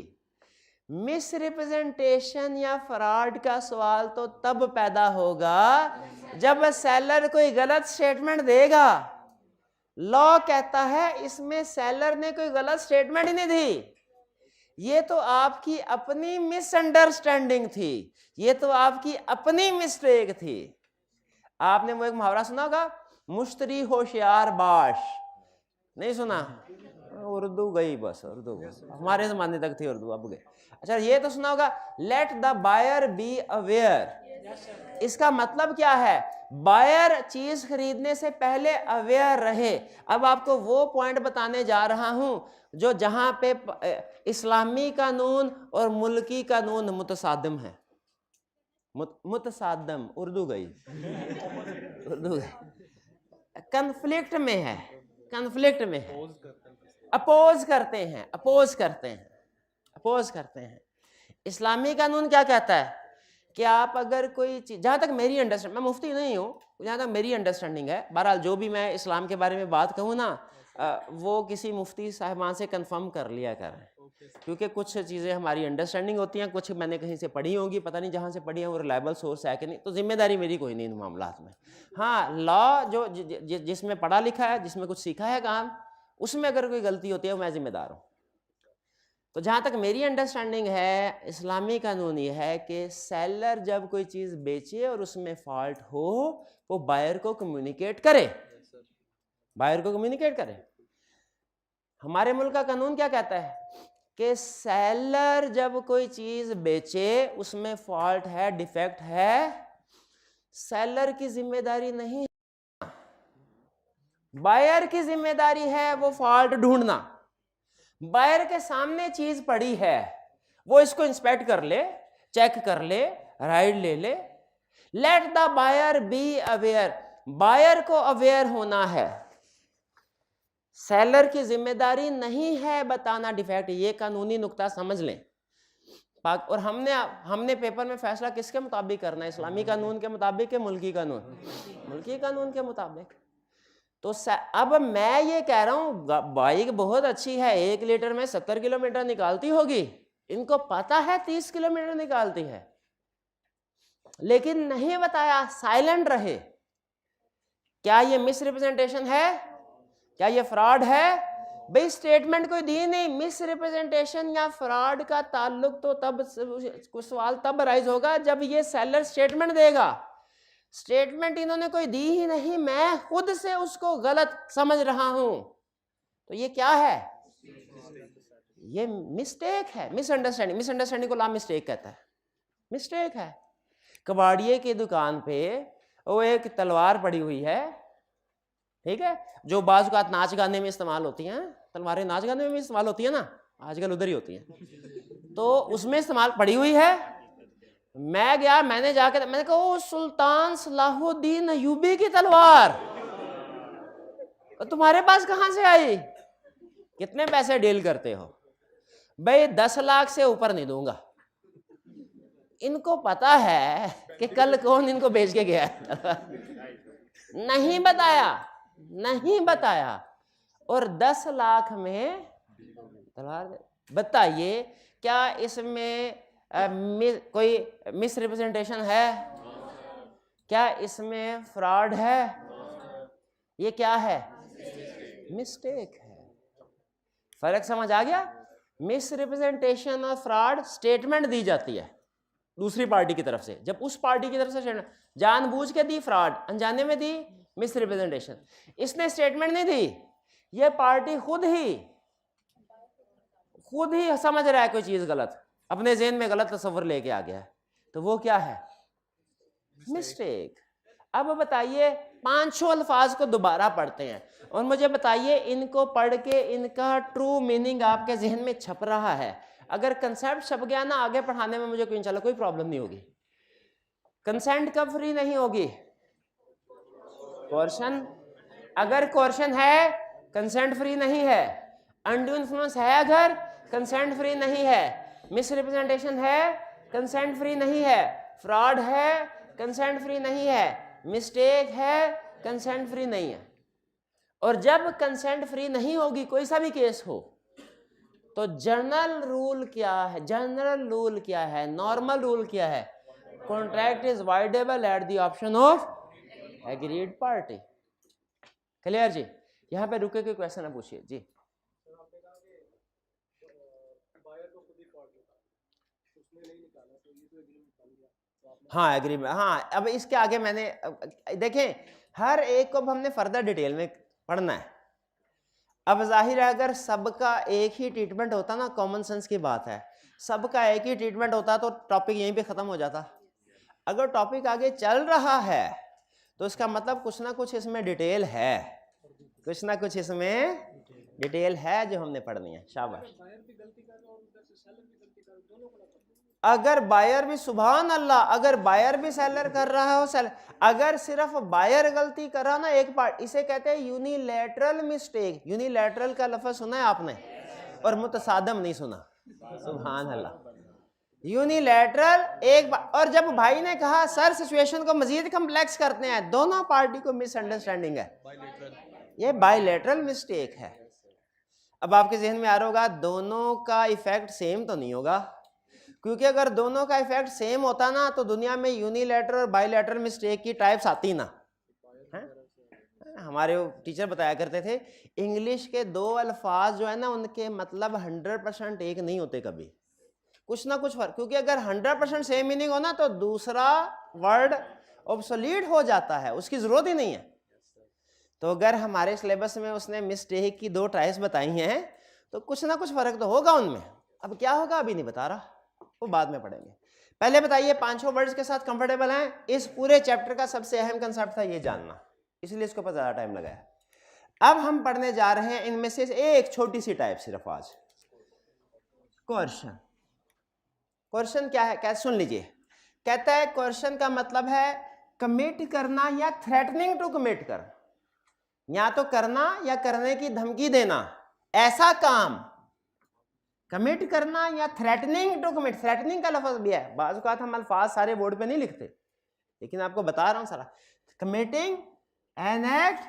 मिस रिप्रेजेंटेशन या फ्रॉड का सवाल तो तब पैदा होगा जब सेलर कोई गलत स्टेटमेंट देगा। लॉ कहता है इसमें सेलर ने कोई गलत स्टेटमेंट ही नहीं दी, ये तो आपकी अपनी मिसअंडरस्टैंडिंग थी, ये तो आपकी अपनी मिस्टेक थी। आपने वो एक मुहावरा सुना होगा, मुश्तरी होशियार बाश, नहीं सुना? उर्दू गई बस, उर्दू हमारे जमाने तक थी उर्दू, अब गए। अच्छा ये तो सुना होगा, let the buyer be aware. इसका मतलब क्या है? बायर चीज खरीदने से पहले अवेयर रहे। अब आपको वो पॉइंट बताने जा रहा हूं जो जहां पे इस्लामी कानून और मुल्की कानून मुतसादम है। मुतसादम, उर्दू गई, उर्दू गई, कन्फ्लिक्ट में है, कन्फ्लिक्ट में है, अपोज करते हैं, अपोज करते हैं, अपोज करते हैं। इस्लामी कानून क्या कहता है कि आप अगर कोई चीज, जहां तक मेरी अंडरस्टैंडिंग, मैं मुफ्ती नहीं हूं, जहां तक मेरी अंडरस्टैंडिंग है, बहरहाल जो भी मैं इस्लाम के बारे में बात कहूँ ना, वो किसी मुफ्ती साहिबान से कंफर्म कर लिया करें, क्योंकि कुछ चीज़ें हमारी अंडरस्टैंडिंग होती हैं, कुछ मैंने कहीं से पढ़ी होंगी, पता नहीं जहाँ से पढ़ी है वो रिलायबल सोर्स है कि नहीं, तो जिम्मेदारी मेरी कोई नहीं इन मामलात में। हाँ, लॉ जो जिसमें पढ़ा लिखा है, जिसमें कुछ सीखा है काम, उसमें अगर कोई गलती होती है मैं जिम्मेदार हूँ। तो जहाँ तक मेरी अंडरस्टैंडिंग है, इस्लामी कानून ये है कि सेलर जब कोई चीज़ बेचे और उसमें फॉल्ट हो, वो बायर को कम्युनिकेट करे, बायर को कम्युनिकेट करे। हमारे मुल्क का कानून क्या कहता है कि सेलर जब कोई चीज बेचे उसमें फॉल्ट है, डिफेक्ट है, सेलर की जिम्मेदारी नहीं है, बायर की जिम्मेदारी है वो फॉल्ट ढूंढना। बायर के सामने चीज पड़ी है, वो इसको इंस्पेक्ट कर ले, चेक कर ले, राइड ले ले। Let the buyer be aware, buyer को अवेयर होना है, सेलर की जिम्मेदारी नहीं है बताना डिफेक्ट। ये कानूनी नुक्ता समझ लें। और हमने पेपर में फैसला किसके मुताबिक करना है? इस्लामी कानून के मुताबिक के मुल्की कानून? मुल्की कानून के मुताबिक। तो अब मैं ये कह रहा हूं बाइक बहुत अच्छी है, 1 लीटर में 70 किलोमीटर निकालती होगी, इनको पता है 30 किलोमीटर निकालती है, लेकिन नहीं बताया, साइलेंट रहे। क्या ये मिस रिप्रेजेंटेशन है? क्या ये फ्रॉड है? भाई स्टेटमेंट कोई दी नहीं। मिस रिप्रेजेंटेशन या फ्रॉड का ताल्लुक तो तब कुछ सवाल तब राइज होगा जब ये सेलर स्टेटमेंट देगा। स्टेटमेंट इन्होंने कोई दी ही नहीं, मैं खुद से उसको गलत समझ रहा हूं, तो ये क्या है? ये मिस्टेक है, मिसअंडरस्टैंडिंग। मिसअंडरस्टैंडिंग को ला मिस्टेक कहता है, मिस्टेक है। कबाड़िए की दुकान पे वो एक तलवार पड़ी हुई है, ठीक है, जो बाज़ का नाच गाने में इस्तेमाल होती हैं, तलवारें नाच गाने में भी इस्तेमाल होती है ना, आजकल उधर ही होती हैं, तो उसमें इस्तेमाल पड़ी हुई है। मैं गया, मैंने जाकर मैंने कहा ओ सुल्तान सलाहुद्दीन अयूबी की तलवार तुम्हारे पास कहां से आई? कितने पैसे डील करते हो? भाई 10 लाख से ऊपर नहीं दूंगा। इनको पता है कि कल कौन इनको बेच के गया नहीं बताया, नहीं बताया, और 10 लाख में तलवार। बताइए क्या इसमें कोई मिस रिप्रेजेंटेशन है? क्या इसमें फ्रॉड है? ये क्या है? मिस्टेक है। फर्क समझ आ गया? मिस रिप्रेजेंटेशन और फ्रॉड स्टेटमेंट दी जाती है, दूसरी पार्टी की तरफ से, जब उस पार्टी की तरफ से जानबूझ के दी फ्रॉड, अनजाने में दी मिस रिप्रेजेंटेशन, इसने स्टेटमेंट नहीं दी, ये पार्टी खुद ही समझ रहा है कोई चीज गलत, अपने ज़हन में गलत तस्वर लेके आ गया है, तो वो क्या है? मिस्टेक। अब बताइए 500 अल्फाज को दोबारा पढ़ते हैं और मुझे बताइए इनको पढ़ के इनका ट्रू मीनिंग आपके जहन में छप रहा है। अगर कंसेप्ट छप गया ना, आगे पढ़ाने में मुझे कोई इंशाल्लाह कोई प्रॉब्लम नहीं होगी। कंसेंट कब फ्री नहीं होगी? कोर्शन, अगर कोर्शन है कंसेंट फ्री नहीं है, अनड्यू इन्फ्लुएंस है अगर कंसेंट फ्री नहीं है, मिस रिप्रेजेंटेशन है कंसेंट फ्री नहीं है, फ्रॉड है कंसेंट फ्री नहीं है, मिस्टेक है कंसेंट फ्री नहीं है। और जब कंसेंट फ्री नहीं होगी कोई सा भी केस हो, तो जनरल रूल क्या है? जनरल रूल क्या है? नॉर्मल रूल क्या है? Contract is voidable at the option of aggrieved party. Clear जी? यहाँ पे रुके कोई क्वेश्चन है पूछिए जी। हाँ एग्रीमेंट, हाँ अब इसके आगे मैंने देखें हर एक को हमने फर्दर डिटेल में पढ़ना है। अब जाहिर है अगर सबका एक ही ट्रीटमेंट होता ना, कॉमन सेंस की बात है, सबका एक ही ट्रीटमेंट होता तो टॉपिक यहीं पे खत्म हो जाता। अगर टॉपिक आगे चल रहा है तो इसका मतलब कुछ ना कुछ इसमें डिटेल है, कुछ ना कुछ इसमें डिटेल है जो हमने पढ़नी है। शाबाश। अगर बायर भी, सुभान अल्लाह, अगर बायर भी सेलर कर रहा हो, सेलर, अगर सिर्फ बायर गलती कर रहा ना एक पार्ट, इसे कहते हैं यूनिलैटरल मिस्टेक। यूनिलैटरल का लफ्ज सुना है आपने और मुतसादम नहीं सुना? सुभान अल्लाह। यूनिलैटरल एक बार, और जब भाई ने कहा सर सिचुएशन को मजीद कम्प्लेक्स करते हैं, दोनों पार्टी को मिसअंडरस्टैंडिंग है, ये बायलैटरल मिस्टेक है। अब आपके जहन में आ रहा होगा दोनों का इफेक्ट सेम तो नहीं होगा, क्योंकि अगर दोनों का इफेक्ट सेम होता ना तो दुनिया में यूनिलैटरल और बायलैटरल मिस्टेक की टाइप्स आती ना है? हमारे टीचर बताया करते थे इंग्लिश के दो अल्फाज जो है ना उनके मतलब 100% एक नहीं होते कभी, कुछ ना कुछ फर्क, क्योंकि अगर 100% सेम मीनिंग हो ना तो दूसरा वर्ड ऑब्सोलीट हो जाता है, उसकी जरूरत ही नहीं है। तो अगर हमारे सिलेबस में उसने मिस्टेक की 2 टाइप्स बताई हैं तो कुछ ना कुछ फर्क तो होगा उनमें। अब क्या होगा अभी नहीं बता रहा, वो बाद में पढ़ेंगे। पहले बताइए 500 वर्ड्स के साथ कंफर्टेबल हैं? इस पूरे चैप्टर का सबसे अहम कंसेप्ट था ये जानना, इसलिए इसके ऊपर ज्यादा टाइम लगाया। अब हम पढ़ने जा रहे हैं इनमें से एक छोटी सी टाइप सिर्फ आज, क्वेश्चन। क्वेश्चन क्या है? कैसे सुन लीजिए, कहता है क्वेश्चन का मतलब है कमिट करना या थ्रेटनिंग टू कमिट करना, या तो करना या करने की धमकी देना, ऐसा काम कमिट करना या थ्रेटनिंग टू कमिट। थ्रेटनिंग का लफ्ज भी है, बाज़ औक़ात हम अल्फाज सारे बोर्ड पे नहीं लिखते लेकिन आपको बता रहा हूं सारा। कमिटिंग एन एक्ट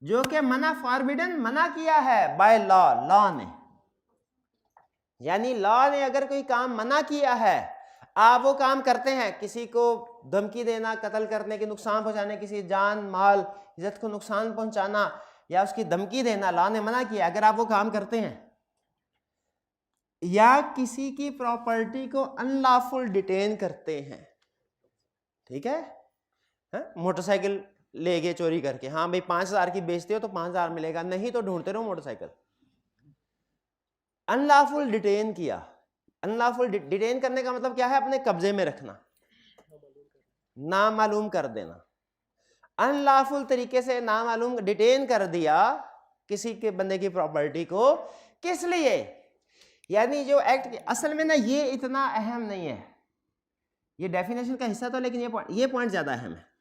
जो कि मना, फॉरबिडन, मना किया है बाय लॉ, लॉ ने, यानी लॉ ने अगर कोई काम मना किया है, आप वो काम करते हैं, किसी को धमकी देना, कत्ल करने के, नुकसान पहुंचाने, किसी जान माल इज्जत को नुकसान पहुंचाना या उसकी धमकी देना, लॉ ने मना किया, अगर आप वो काम करते हैं, या किसी की प्रॉपर्टी को अनलॉफुल डिटेन करते हैं, ठीक है, मोटरसाइकिल ले गए चोरी करके, हाँ भाई 5000 की बेचते हो तो 5000 मिलेगा, नहीं तो ढूंढते रहो मोटरसाइकिल। अनलॉफुल डिटेन किया, अनलॉफुल डिटेन करने का मतलब क्या है? अपने कब्जे में रखना, नामालूम कर देना। अनलॉफुल तरीके से नामालूम डिटेन कर दिया किसी के बंदे की प्रॉपर्टी को, किस लिए? यानी जो एक्ट असल में ना ये इतना अहम नहीं है, ये डेफिनेशन का हिस्सा तो, लेकिन ये पॉइंट ज्यादा अहम है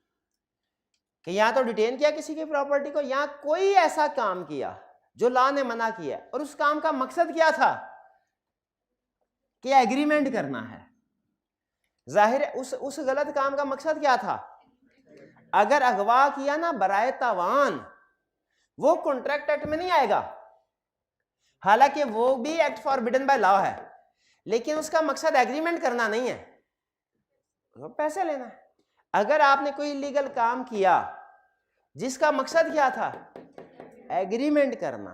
कि या तो डिटेन किया किसी की प्रॉपर्टी को, या कोई ऐसा काम किया जो लॉ ने मना किया, और उस काम का मकसद क्या था? कि एग्रीमेंट करना है। जाहिर है उस गलत काम का मकसद क्या था? अगर अगवा किया ना बराए तावान, वो कॉन्ट्रैक्ट एक्ट में नहीं आएगा, हालांकि वो भी एक्ट फॉरबिडन बाय लॉ है, लेकिन उसका मकसद एग्रीमेंट करना नहीं है, तो पैसे लेना है। अगर आपने कोई इलीगल काम किया जिसका मकसद क्या था? एग्रीमेंट करना,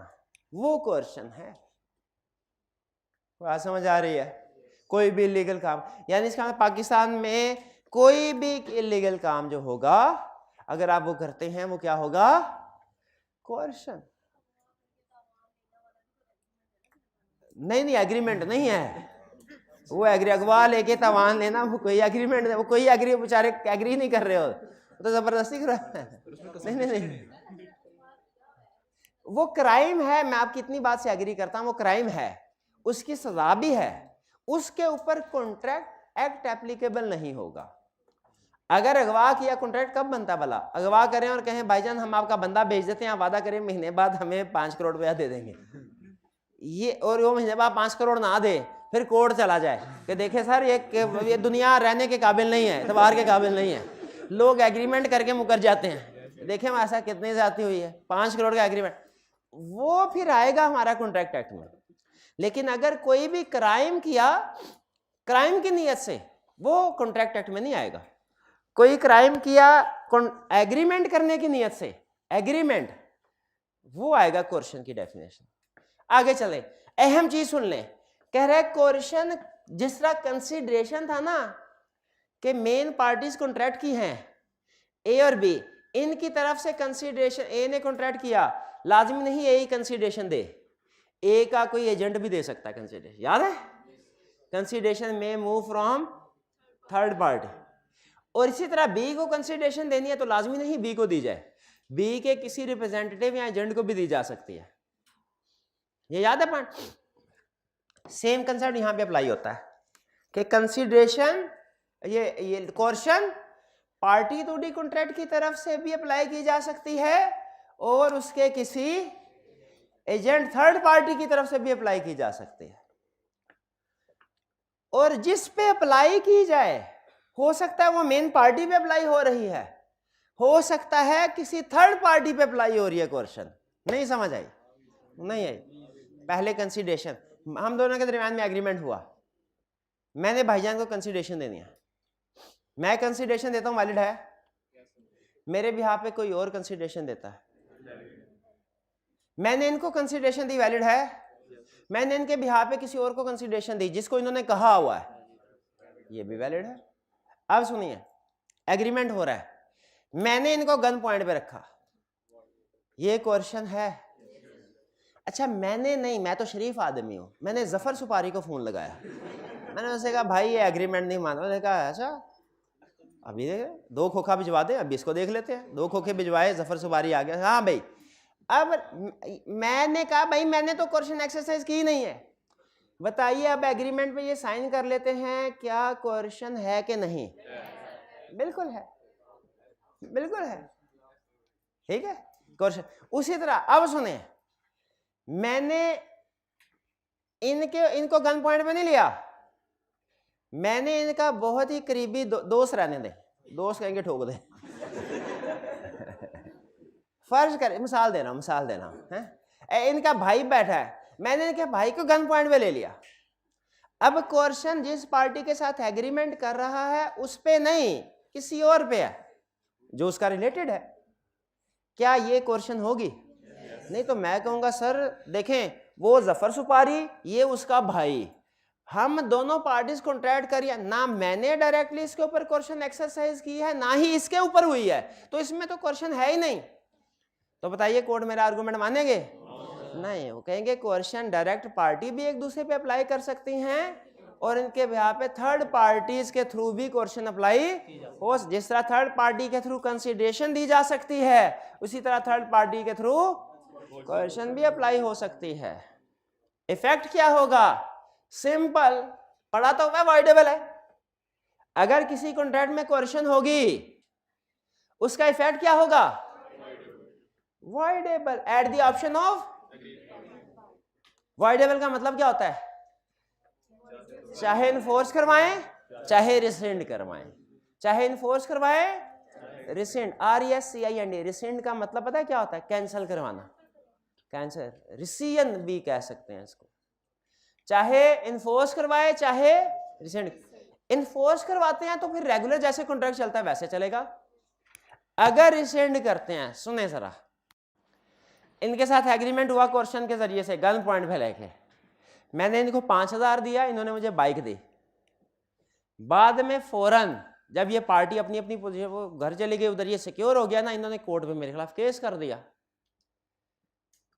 वो क्वेश्चन है। बात समझ आ रही है? कोई भी इलीगल काम, यानी इसका मतलब पाकिस्तान में कोई भी इलीगल काम जो होगा अगर आप वो करते हैं वो क्या होगा, कोर्शन। नहीं एग्रीमेंट नहीं है, वो अगवा लेके तवान लेना, वो कोई एग्रीमेंट, वो कोई एग्री, बेचारे एग्री नहीं कर रहे हो तो जबरदस्ती कर रहा है। नहीं वो क्राइम है, मैं आपकी इतनी बात से एग्री करता हूं, वो क्राइम है, उसकी सजा भी है, उसके ऊपर कॉन्ट्रैक्ट एक्ट एप्लीकेबल नहीं होगा। अगर अगवा किया, कॉन्ट्रैक्ट कब बनता भला, अगवा करें और कहें भाईजान हम आपका बंदा भेज देते हैं, वादा करें महीने बाद हमें 5 करोड़ रुपया दे देंगे, ये और वो महीने बाद 5 करोड़ ना दे, फिर कोर्ट चला जाए कि देखे सर ये दुनिया रहने के काबिल नहीं है, इतबार के काबिल नहीं है, लोग एग्रीमेंट करके मुकर जाते हैं, देखें ऐसा कितनी ज्यादती हुई है, 5 करोड़ का एग्रीमेंट, वो फिर आएगा हमारा कॉन्ट्रैक्ट एक्ट में। लेकिन अगर कोई भी क्राइम किया, क्राइम की नीयत से, वो कॉन्ट्रैक्ट एक्ट में नहीं आएगा। कोई क्राइम किया एग्रीमेंट करने की नीयत से, एग्रीमेंट, वो आएगा कोर्शन की डेफिनेशन। आगे चले, अहम चीज सुन लें, कह रहे कोर्शन जिस तरह कंसीडरेशन था ना कि मेन पार्टीज कॉन्ट्रैक्ट की हैं ए और बी, इनकी तरफ से कंसीडरेशन, ए ने कॉन्ट्रैक्ट किया, लाजमी नहीं ए ही कंसीडरेशन दे, ए का कोई एजेंट भी दे सकता है कंसीडरेशन, याद है, कंसीडरेशन में मूव फ्रॉम थर्ड पार्टी। और इसी तरह बी को कंसीडरेशन देनी है तो लाजमी नहीं बी को दी जाए, बी के किसी रिप्रेजेंटेटिव या एजेंट को भी दी जा सकती है, ये याद है पॉइंट। सेम कंसेप्ट यहां पे अप्लाई होता है कि कंसीडरेशन, ये coercion party to the contract की तरफ से भी अप्लाई की जा सकती है और उसके किसी एजेंट थर्ड पार्टी की तरफ से भी अप्लाई की जा सकती है। और जिस पे अप्लाई की जाए, हो सकता है वो मेन पार्टी पे अप्लाई हो रही है, हो सकता है किसी थर्ड पार्टी पे अप्लाई हो रही है कोर्शन। नहीं समझ आई? नहीं आई। पहले कंसीडरेशन, हम दोनों के दरमियान में एग्रीमेंट हुआ, मैंने भाईजान को कंसीडरेशन देनी है, मैं कंसीडरेशन देता हूं, वैलिड है? मेरे बिहाफ पे कोई और कंसीडरेशन देता है, मैंने इनको कंसीडरेशन दी, वैलिड है? मैंने इनके बिहाफ पे किसी और को कंसीडरेशन दी जिसको इन्होंने कहा हुआ है, ये भी वैलिड है। अब सुनिए, एग्रीमेंट हो रहा है, मैंने इनको गन पॉइंट पे रखा, ये क्वेश्चन है। अच्छा मैंने नहीं, मैं तो शरीफ आदमी हूं, मैंने जफर सुपारी को फोन लगाया, मैंने उससे कहा भाई ये एग्रीमेंट नहीं माना, उसने कहा अच्छा अभी 2 खोखा भिजवा दे, अभी इसको देख लेते हैं। 2 खोखे भिजवाए, जफर सुपारी आ गया, हाँ भाई। अब मैंने कहा भाई मैंने तो क्वेश्चन एक्सरसाइज की नहीं है, बताइए अब एग्रीमेंट पे ये साइन कर लेते हैं, क्या क्वेश्चन है कि नहीं? बिल्कुल है, बिल्कुल है, ठीक है क्वेश्चन। उसी तरह अब सुने, मैंने इनको गन पॉइंट पे नहीं लिया, मैंने इनका बहुत ही करीबी दोस्त रहने दे, दोस्त कहेंगे ठोक दे फर्ज कर, मिसाल देना है, इनका भाई बैठा है, मैंने इनके भाई को गन पॉइंट पे ले लिया। अब क्वेश्चन जिस पार्टी के साथ एग्रीमेंट कर रहा है उस पे नहीं, किसी और पे है जो उसका रिलेटेड है, क्या ये क्वेश्चन होगी? नहीं तो मैं कहूंगा सर देखें वो जफर सुपारी, ये उसका भाई, हम दोनों पार्टीज कॉन्ट्रैक्ट करिए ना, मैंने डायरेक्टली इसके ऊपर क्वेश्चन एक्सरसाइज की है ना ही इसके ऊपर हुई है, तो इसमें तो क्वेश्चन है ही नहीं। तो बताइए कोर्ट मेरा आर्गुमेंट मानेंगे? नहीं, वो कहेंगे क्वेश्चन डायरेक्ट पार्टी भी एक दूसरे पे अप्लाई कर सकती हैं और इनके बिहाफ पे थर्ड पार्टीज के थ्रू भी क्वेश्चन अप्लाई हो, जिस तरह थर्ड पार्टी के थ्रू कंसीडरेशन दी जा सकती है उसी तरह थर्ड पार्टी के थ्रू क्वेश्चन भी अप्लाई हो सकती है। इफेक्ट क्या होगा? सिंपल, पढ़ा तो हुआ वॉइडेबल है। अगर किसी कॉन्ट्रैक्ट में क्वेश्चन होगी उसका इफेक्ट क्या होगा? Voidable eight the option of. Voidable का मतलब क्या होता है? चाहे इन्फोर्स करवाएं चाहे रिसेंड करवाएं, चाहे इन्फोर्स करवाएं रिसेंड, RESCIND, रिसेंड का मतलब पता है क्या होता है? कैंसिल करवाना, कैंसिल, रिसीजन भी कह सकते हैं इसको। चाहे इन्फोर्स करवाए चाहे रिसेंड, इन्फोर्स करवाते हैं तो फिर रेगुलर जैसे कॉन्ट्रैक्ट चलता है वैसे चलेगा। अगर रिसेंड करते हैं, सुने जरा, इनके साथ एग्रीमेंट हुआ क्वेश्चन के जरिए से, गन पॉइंट पे लेके, मैंने इनको 5000 दिया, इन्होंने मुझे बाइक दी, बाद में फौरन जब ये पार्टी अपनी अपनी पोजीशन वो घर चली गई, उधर ये सिक्योर हो गया ना, इन्होंने कोर्ट में मेरे खिलाफ केस कर दिया।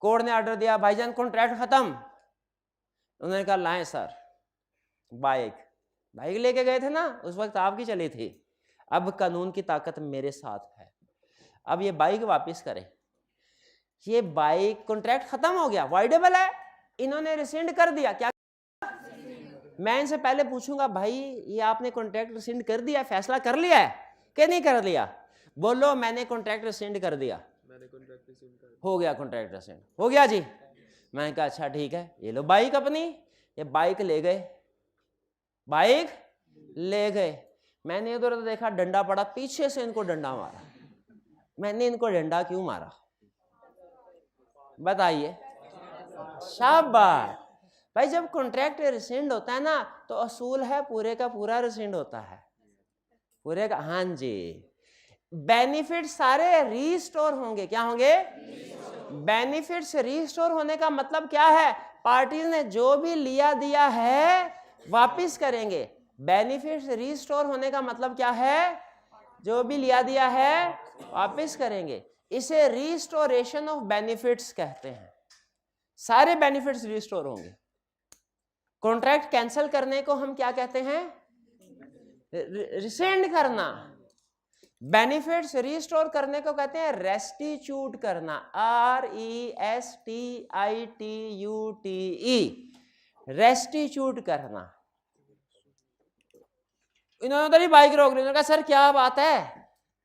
कोर्ट ने ऑर्डर दिया भाईजान कॉन्ट्रैक्ट खत्म। उन्होंने कहा लाएं सर बाइक लेके गए थे ना, उस वक्त आपकी चली थी, अब कानून की ताकत मेरे साथ है, अब ये बाइक वापस करें। ये बाइक कॉन्ट्रैक्ट खत्म हो गया, वाइडेबल है, इन्होंने रिसेंड कर दिया। क्या मैं इनसे पहले पूछूंगा भाई ये आपने कॉन्ट्रैक्ट रिसेंड कर दिया, फैसला कर लिया है कि नहीं कर लिया? बोलो मैंने कॉन्ट्रैक्ट रिसेंड कर दिया। मैंने कॉन्ट्रैक्ट रिसेंड कर हो गया, कॉन्ट्रैक्ट रिसेंड हो गया जी। मैंने कहा अच्छा ठीक है, ये लो बाइक अपनी। ये बाइक ले गए, मैंने उधर तो देखा डंडा पड़ा, पीछे से इनको डंडा मारा। मैंने इनको डंडा क्यों मारा बताइए? शाबाश भाई, जब कॉन्ट्रैक्ट रिसेंड होता है ना तो असूल है पूरे का पूरा रिसेंड होता है, पूरे का। हाँ जी, बेनिफिट सारे रीस्टोर होंगे। क्या होंगे? बेनिफिट्स रीस्टोर होने का मतलब क्या है? पार्टीज ने जो भी लिया दिया है वापस करेंगे। बेनिफिट्स रीस्टोर होने का मतलब क्या है? जो भी लिया दिया है वापस करेंगे। इसे रीस्टोरेशन ऑफ बेनिफिट्स कहते हैं। सारे बेनिफिट्स रीस्टोर होंगे। कॉन्ट्रैक्ट कैंसिल करने को हम क्या कहते हैं? रिसेंड करना। बेनिफिट्स रीस्टोर करने को कहते हैं रेस्टिट्यूट करना, RESTITUTE, रेस्टिट्यूट करना। इन्होंने उधर ही बाइक रोक ली। उन्होंने कहा सर क्या बात है?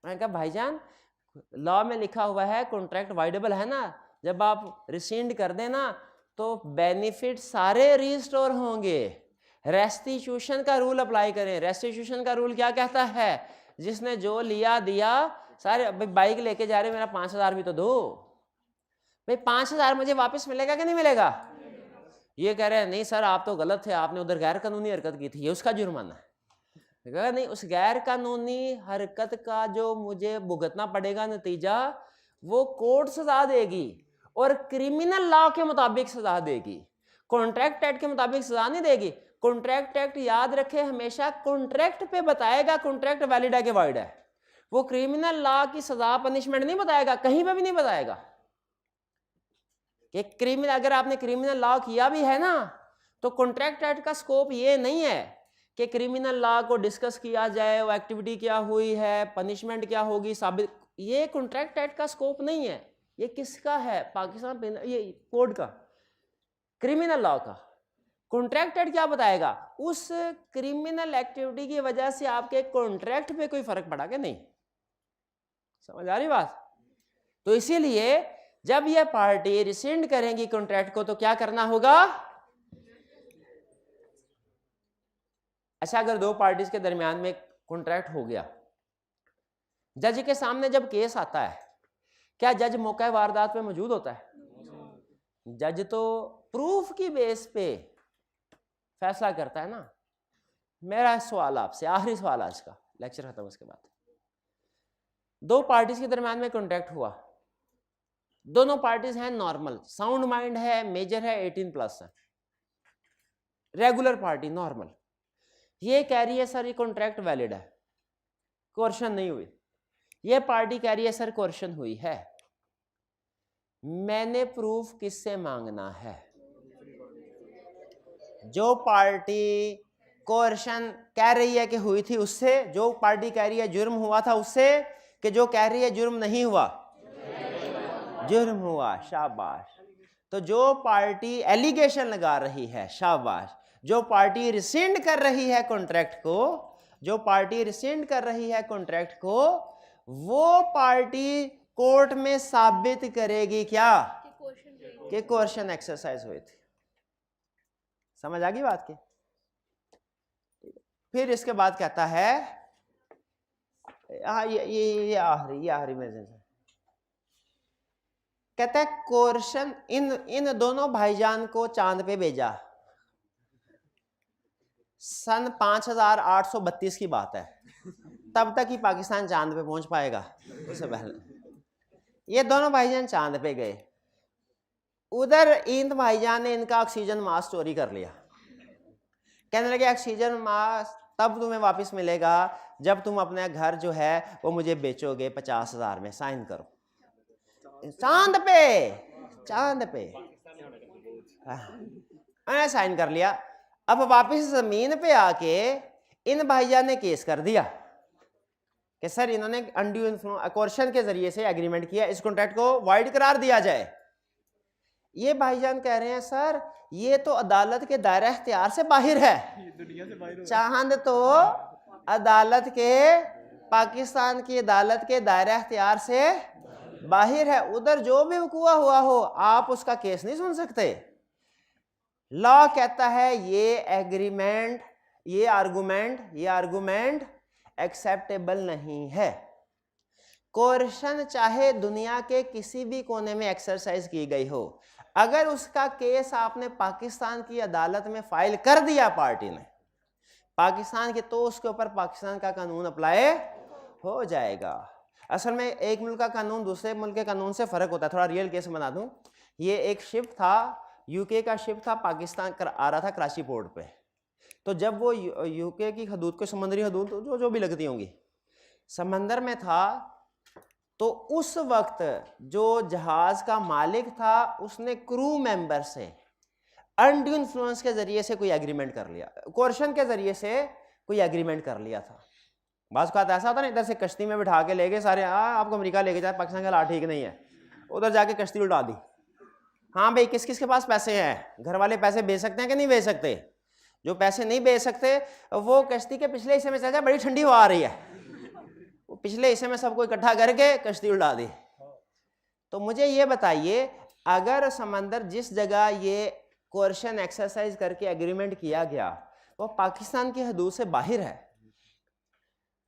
मैंने कहा भाईजान लॉ में लिखा हुआ है कॉन्ट्रैक्ट वाइडेबल है ना, जब आप रिसेंड कर देना तो बेनिफिट सारे रीस्टोर होंगे। रेस्टिट्यूशन का रूल अप्लाई करें। रेस्टिट्यूशन का रूल क्या कहता है? जिसने जो लिया दिया सारे। भाई बाइक लेके जा रहे, मेरा 5,000 भी तो दो भाई, 5,000 मुझे वापस मिलेगा कि नहीं मिलेगा? ये कह रहे हैं नहीं सर आप तो गलत थे, आपने उधर गैर कानूनी हरकत की थी, ये उसका जुर्माना है। नहीं, उस गैर कानूनी हरकत का जो मुझे भुगतना पड़ेगा नतीजा, वो कोर्ट सजा देगी और क्रिमिनल लॉ के मुताबिक सजा देगी, कॉन्ट्रैक्ट एक्ट के मुताबिक सजा नहीं देगी। कॉन्ट्रैक्ट एक्ट याद रखे हमेशा कॉन्ट्रैक्ट पे बताएगा कॉन्ट्रैक्ट वैलिड है कि वाइड है। वो क्रिमिनल लॉ की सजा पनिशमेंट नहीं बताएगा, कहीं पे भी नहीं बताएगा कि क्रिमिनल, अगर आपने क्रिमिनल लॉ किया भी है ना तो कॉन्ट्रैक्ट एक्ट का स्कोप ये नहीं है कि क्रिमिनल लॉ को डिस्कस किया जाए, वो एक्टिविटी क्या हुई है, पनिशमेंट क्या होगी साबित। ये कॉन्ट्रैक्ट एक्ट का स्कोप नहीं है। ये किसका है? पाकिस्तान ये कोड का, क्रिमिनल लॉ का। कॉन्ट्रैक्ट एक्ट क्या बताएगा? उस क्रिमिनल एक्टिविटी की वजह से आपके कॉन्ट्रैक्ट पे कोई फर्क पड़ा कि नहीं? समझ आ रही बात? तो इसीलिए जब ये पार्टी रिसेंड करेंगी कॉन्ट्रैक्ट को तो क्या करना होगा? अच्छा, अगर दो पार्टीज के दरमियान में कॉन्ट्रैक्ट हो गया, जज के सामने जब केस आता है, क्या जज मौका वारदात पे मौजूद होता है? जज तो प्रूफ की बेस पे फैसला करता है ना। मेरा सवाल आपसे, आखिरी सवाल आज का, लेक्चर खत्म उसके बाद। दो पार्टीज के दरमियान में कॉन्ट्रैक्ट हुआ, दोनों पार्टीज हैं नॉर्मल, साउंड माइंड है, मेजर है, 18+ है, रेगुलर पार्टी नॉर्मल। ये कह रही है सर ये कॉन्ट्रैक्ट वैलिड है, कोर्शन नहीं हुई। ये पार्टी कह रही है सर कोर्शन हुई है। मैंने प्रूफ किससे मांगना है? जो पार्टी कोर्शन कह रही है कि हुई थी उससे, जो पार्टी कह रही है जुर्म हुआ था उससे, कि जो कह रही है जुर्म नहीं हुआ? जुर्म हुआ। शाबाश। तो जो पार्टी एलिगेशन लगा रही है, शाबाश। जो पार्टी रिसेंड कर रही है कॉन्ट्रैक्ट को, जो पार्टी रिसेंड कर रही है कॉन्ट्रैक्ट को, वो पार्टी कोर्ट में साबित करेगी क्या? कि कोर्शन एक्सरसाइज हुई थी। समझ आ गई बात की? फिर इसके बाद कहता है ये आखिरी में कहता है कोर्शन इन दोनों भाईजान को चांद पे भेजा। सन 5832 की बात है, तब तक ही पाकिस्तान चांद पे पहुंच पाएगा। उससे पहले ये दोनों भाईजान चांद पे गए। उधर इन भाईजान ने इनका ऑक्सीजन मास्क चोरी कर लिया। कहने लगे ऑक्सीजन मास्क तब तुम्हें वापस मिलेगा जब तुम अपना घर जो है वो मुझे बेचोगे 50,000 में। साइन करो चांद पे, चांद पे। मैंने साइन कर लिया। अब वापस जमीन पे आके इन भाईजान ने केस कर दिया कि सर इन्होंने अनड्यू इन्फ्लुएंस कोर्शन के जरिए से एग्रीमेंट किया, इस कॉन्ट्रैक्ट को वाइड करार दिया जाए। ये भाईजान कह रहे हैं सर ये तो अदालत के दायरा इख्तियार से बाहर है, चांद तो अदालत के, पाकिस्तान की अदालत के दायरा इख्तियार से बाहर है, उधर जो भी वकूआ हुआ हो आप उसका केस नहीं सुन सकते। लॉ कहता है ये एग्रीमेंट, ये आर्गुमेंट एक्सेप्टेबल नहीं है। कोर्शन चाहे दुनिया के किसी भी कोने में एक्सरसाइज की गई हो, अगर उसका केस आपने पाकिस्तान की अदालत में फाइल कर दिया पार्टी ने पाकिस्तान के, तो उसके ऊपर पाकिस्तान का कानून अप्लाई हो जाएगा। असल में एक मुल्क का कानून दूसरे मुल्क के कानून से फ़र्क होता है। थोड़ा रियल केस बना दूं, ये एक शिप था, यूके का शिप था, पाकिस्तान आ रहा था कराची पोर्ट पे। तो जब वो यूके की हदूद को, समुद्री हदूद जो भी लगती होंगी, समंदर में था, तो उस वक्त जो जहाज का मालिक था उसने क्रू मेंबर से अनड्यू इन्फ्लुएंस के जरिए से कोई एग्रीमेंट कर लिया, कोर्शन के जरिए से कोई एग्रीमेंट कर लिया था। बात का ऐसा होता ना, इधर से कश्ती में बिठा के ले गए सारे, आपको अमेरिका लेके जाए, पाकिस्तान का हालात ठीक नहीं है, उधर जाके कश्ती उड़ा दी। हाँ भाई किस किस के पास पैसे हैं, घर वाले पैसे भेज सकते हैं कि नहीं भेज सकते? जो पैसे नहीं भेज सकते वो कश्ती के पिछले हिस्से में चल जाए, बड़ी ठंडी हवा आ रही है, वो पिछले हिस्से में सबको इकट्ठा करके कश्ती उड़ा दी। तो मुझे ये बताइए, अगर समंदर जिस जगह ये कोर्शन एक्सरसाइज करके एग्रीमेंट किया गया वो पाकिस्तान की हदूद से बाहर है,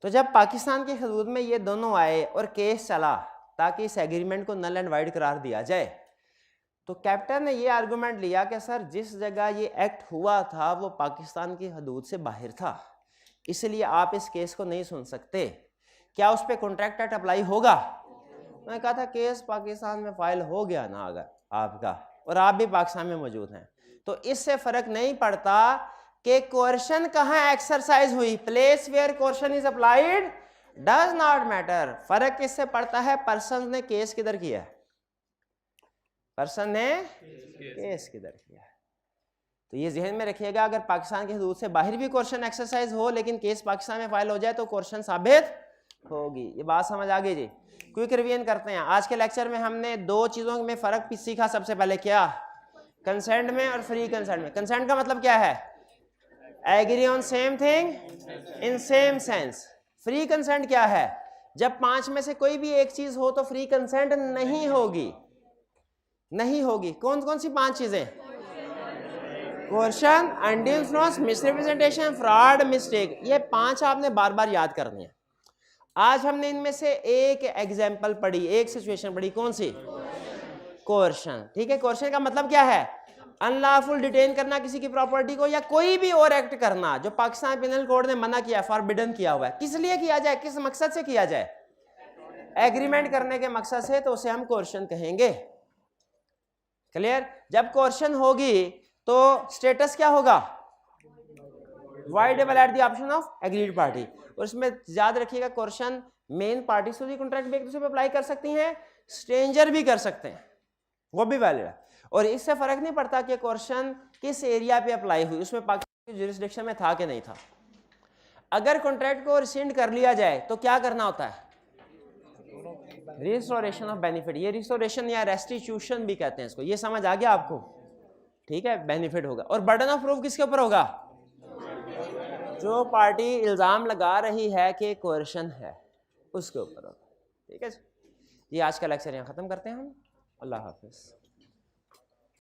तो जब पाकिस्तान की हदूद में ये दोनों आए और केस चला ताकि इस एग्रीमेंट को नल एंड वाइड करार दिया जाए, तो कैप्टन ने ये आर्गूमेंट लिया कि सर जिस जगह ये एक्ट हुआ था वो पाकिस्तान की हदूद से बाहर था, इसलिए आप इस केस को नहीं सुन सकते। क्या उस पर कॉन्ट्रैक्ट एक्ट अप्लाई होगा? मैं कहा था केस पाकिस्तान में फाइल हो गया ना अगर आपका, और आप भी पाकिस्तान में मौजूद हैं, तो इससे फर्क नहीं पड़ता कि कोर्शन कहाँ एक्सरसाइज हुई, place where coercion is applied does not matter. फर्क किससे पड़ता है, पर्सन ने केस किधर किया, पर्सन ने केस किधर किया। तो ये जहन में रखिएगा, अगर पाकिस्तान की हदूद से बाहर भी कोर्शन एक्सरसाइज हो लेकिन केस पाकिस्तान में फाइल हो जाए तो कोर्शन साबित होगी। ये बात समझ आ गई जी। क्विक रिवीजन करते हैं। आज के लेक्चर में हमने दो चीजों में फर्क सीखा। सबसे पहले क्या, कंसेंट में और फ्री कंसेंट में। कंसेंट का मतलब क्या है, agree on same thing in same sense. Free consent क्या है, जब पांच में से कोई भी एक चीज हो तो फ्री कंसेंट नहीं होगी, नहीं होगी। कौन कौन सी पांच चीजें, coercion, undue influence, misrepresentation, fraud, mistake. ये पांच आपने बार बार याद करनी है। आज हमने इनमें से एक एग्जाम्पल पढ़ी, एक सिचुएशन पढ़ी, कौन सी, कोर्शन। ठीक है, कोर्शन का मतलब क्या है, अनलॉफुल डिटेन करना किसी की प्रॉपर्टी को या कोई भी और एक्ट करना जो पाकिस्तान पिनल कोड ने मना किया, फॉरबिडन किया हुआ है। किस लिए किया जाए, किस मकसद से किया जाए, एग्रीमेंट करने के मकसद से, तो उसे हम कोर्शन कहेंगे। क्लियर। जब कोर्शन होगी तो स्टेटस क्या होगा, voidable at the option of aggrieved party. और इसमें याद रखिएगा कोर्शन मेन पार्टी से कॉन्ट्रैक्ट भी एक दूसरे पे अप्लाई कर सकती हैं, स्ट्रेंजर भी कर सकते हैं, वो भी वैलिड है। और इससे फर्क नहीं पड़ता कि कोर्शन किस एरिया पे अप्लाई हुई, उसमें पाकिस्तान की जुरिस्डिक्शन में था कि नहीं था। अगर कॉन्ट्रैक्ट को रिसेंड कर लिया जाए तो क्या करना होता है, रिस्टोरेशन ऑफ बेनिफिट। ये रिस्टोरेशन या रेस्टिट्यूशन भी कहते हैं इसको। ये समझ आ गया आपको, ठीक है, बेनिफिट होगा। और बर्डन ऑफ प्रूफ किसके ऊपर होगा, जो पार्टी इल्जाम लगा रही है कि कोर्शन है उसके ऊपर होगा। ठीक है जी, आज का लेक्चर यहाँ खत्म करते हैं हम। अल्लाह हाफिज।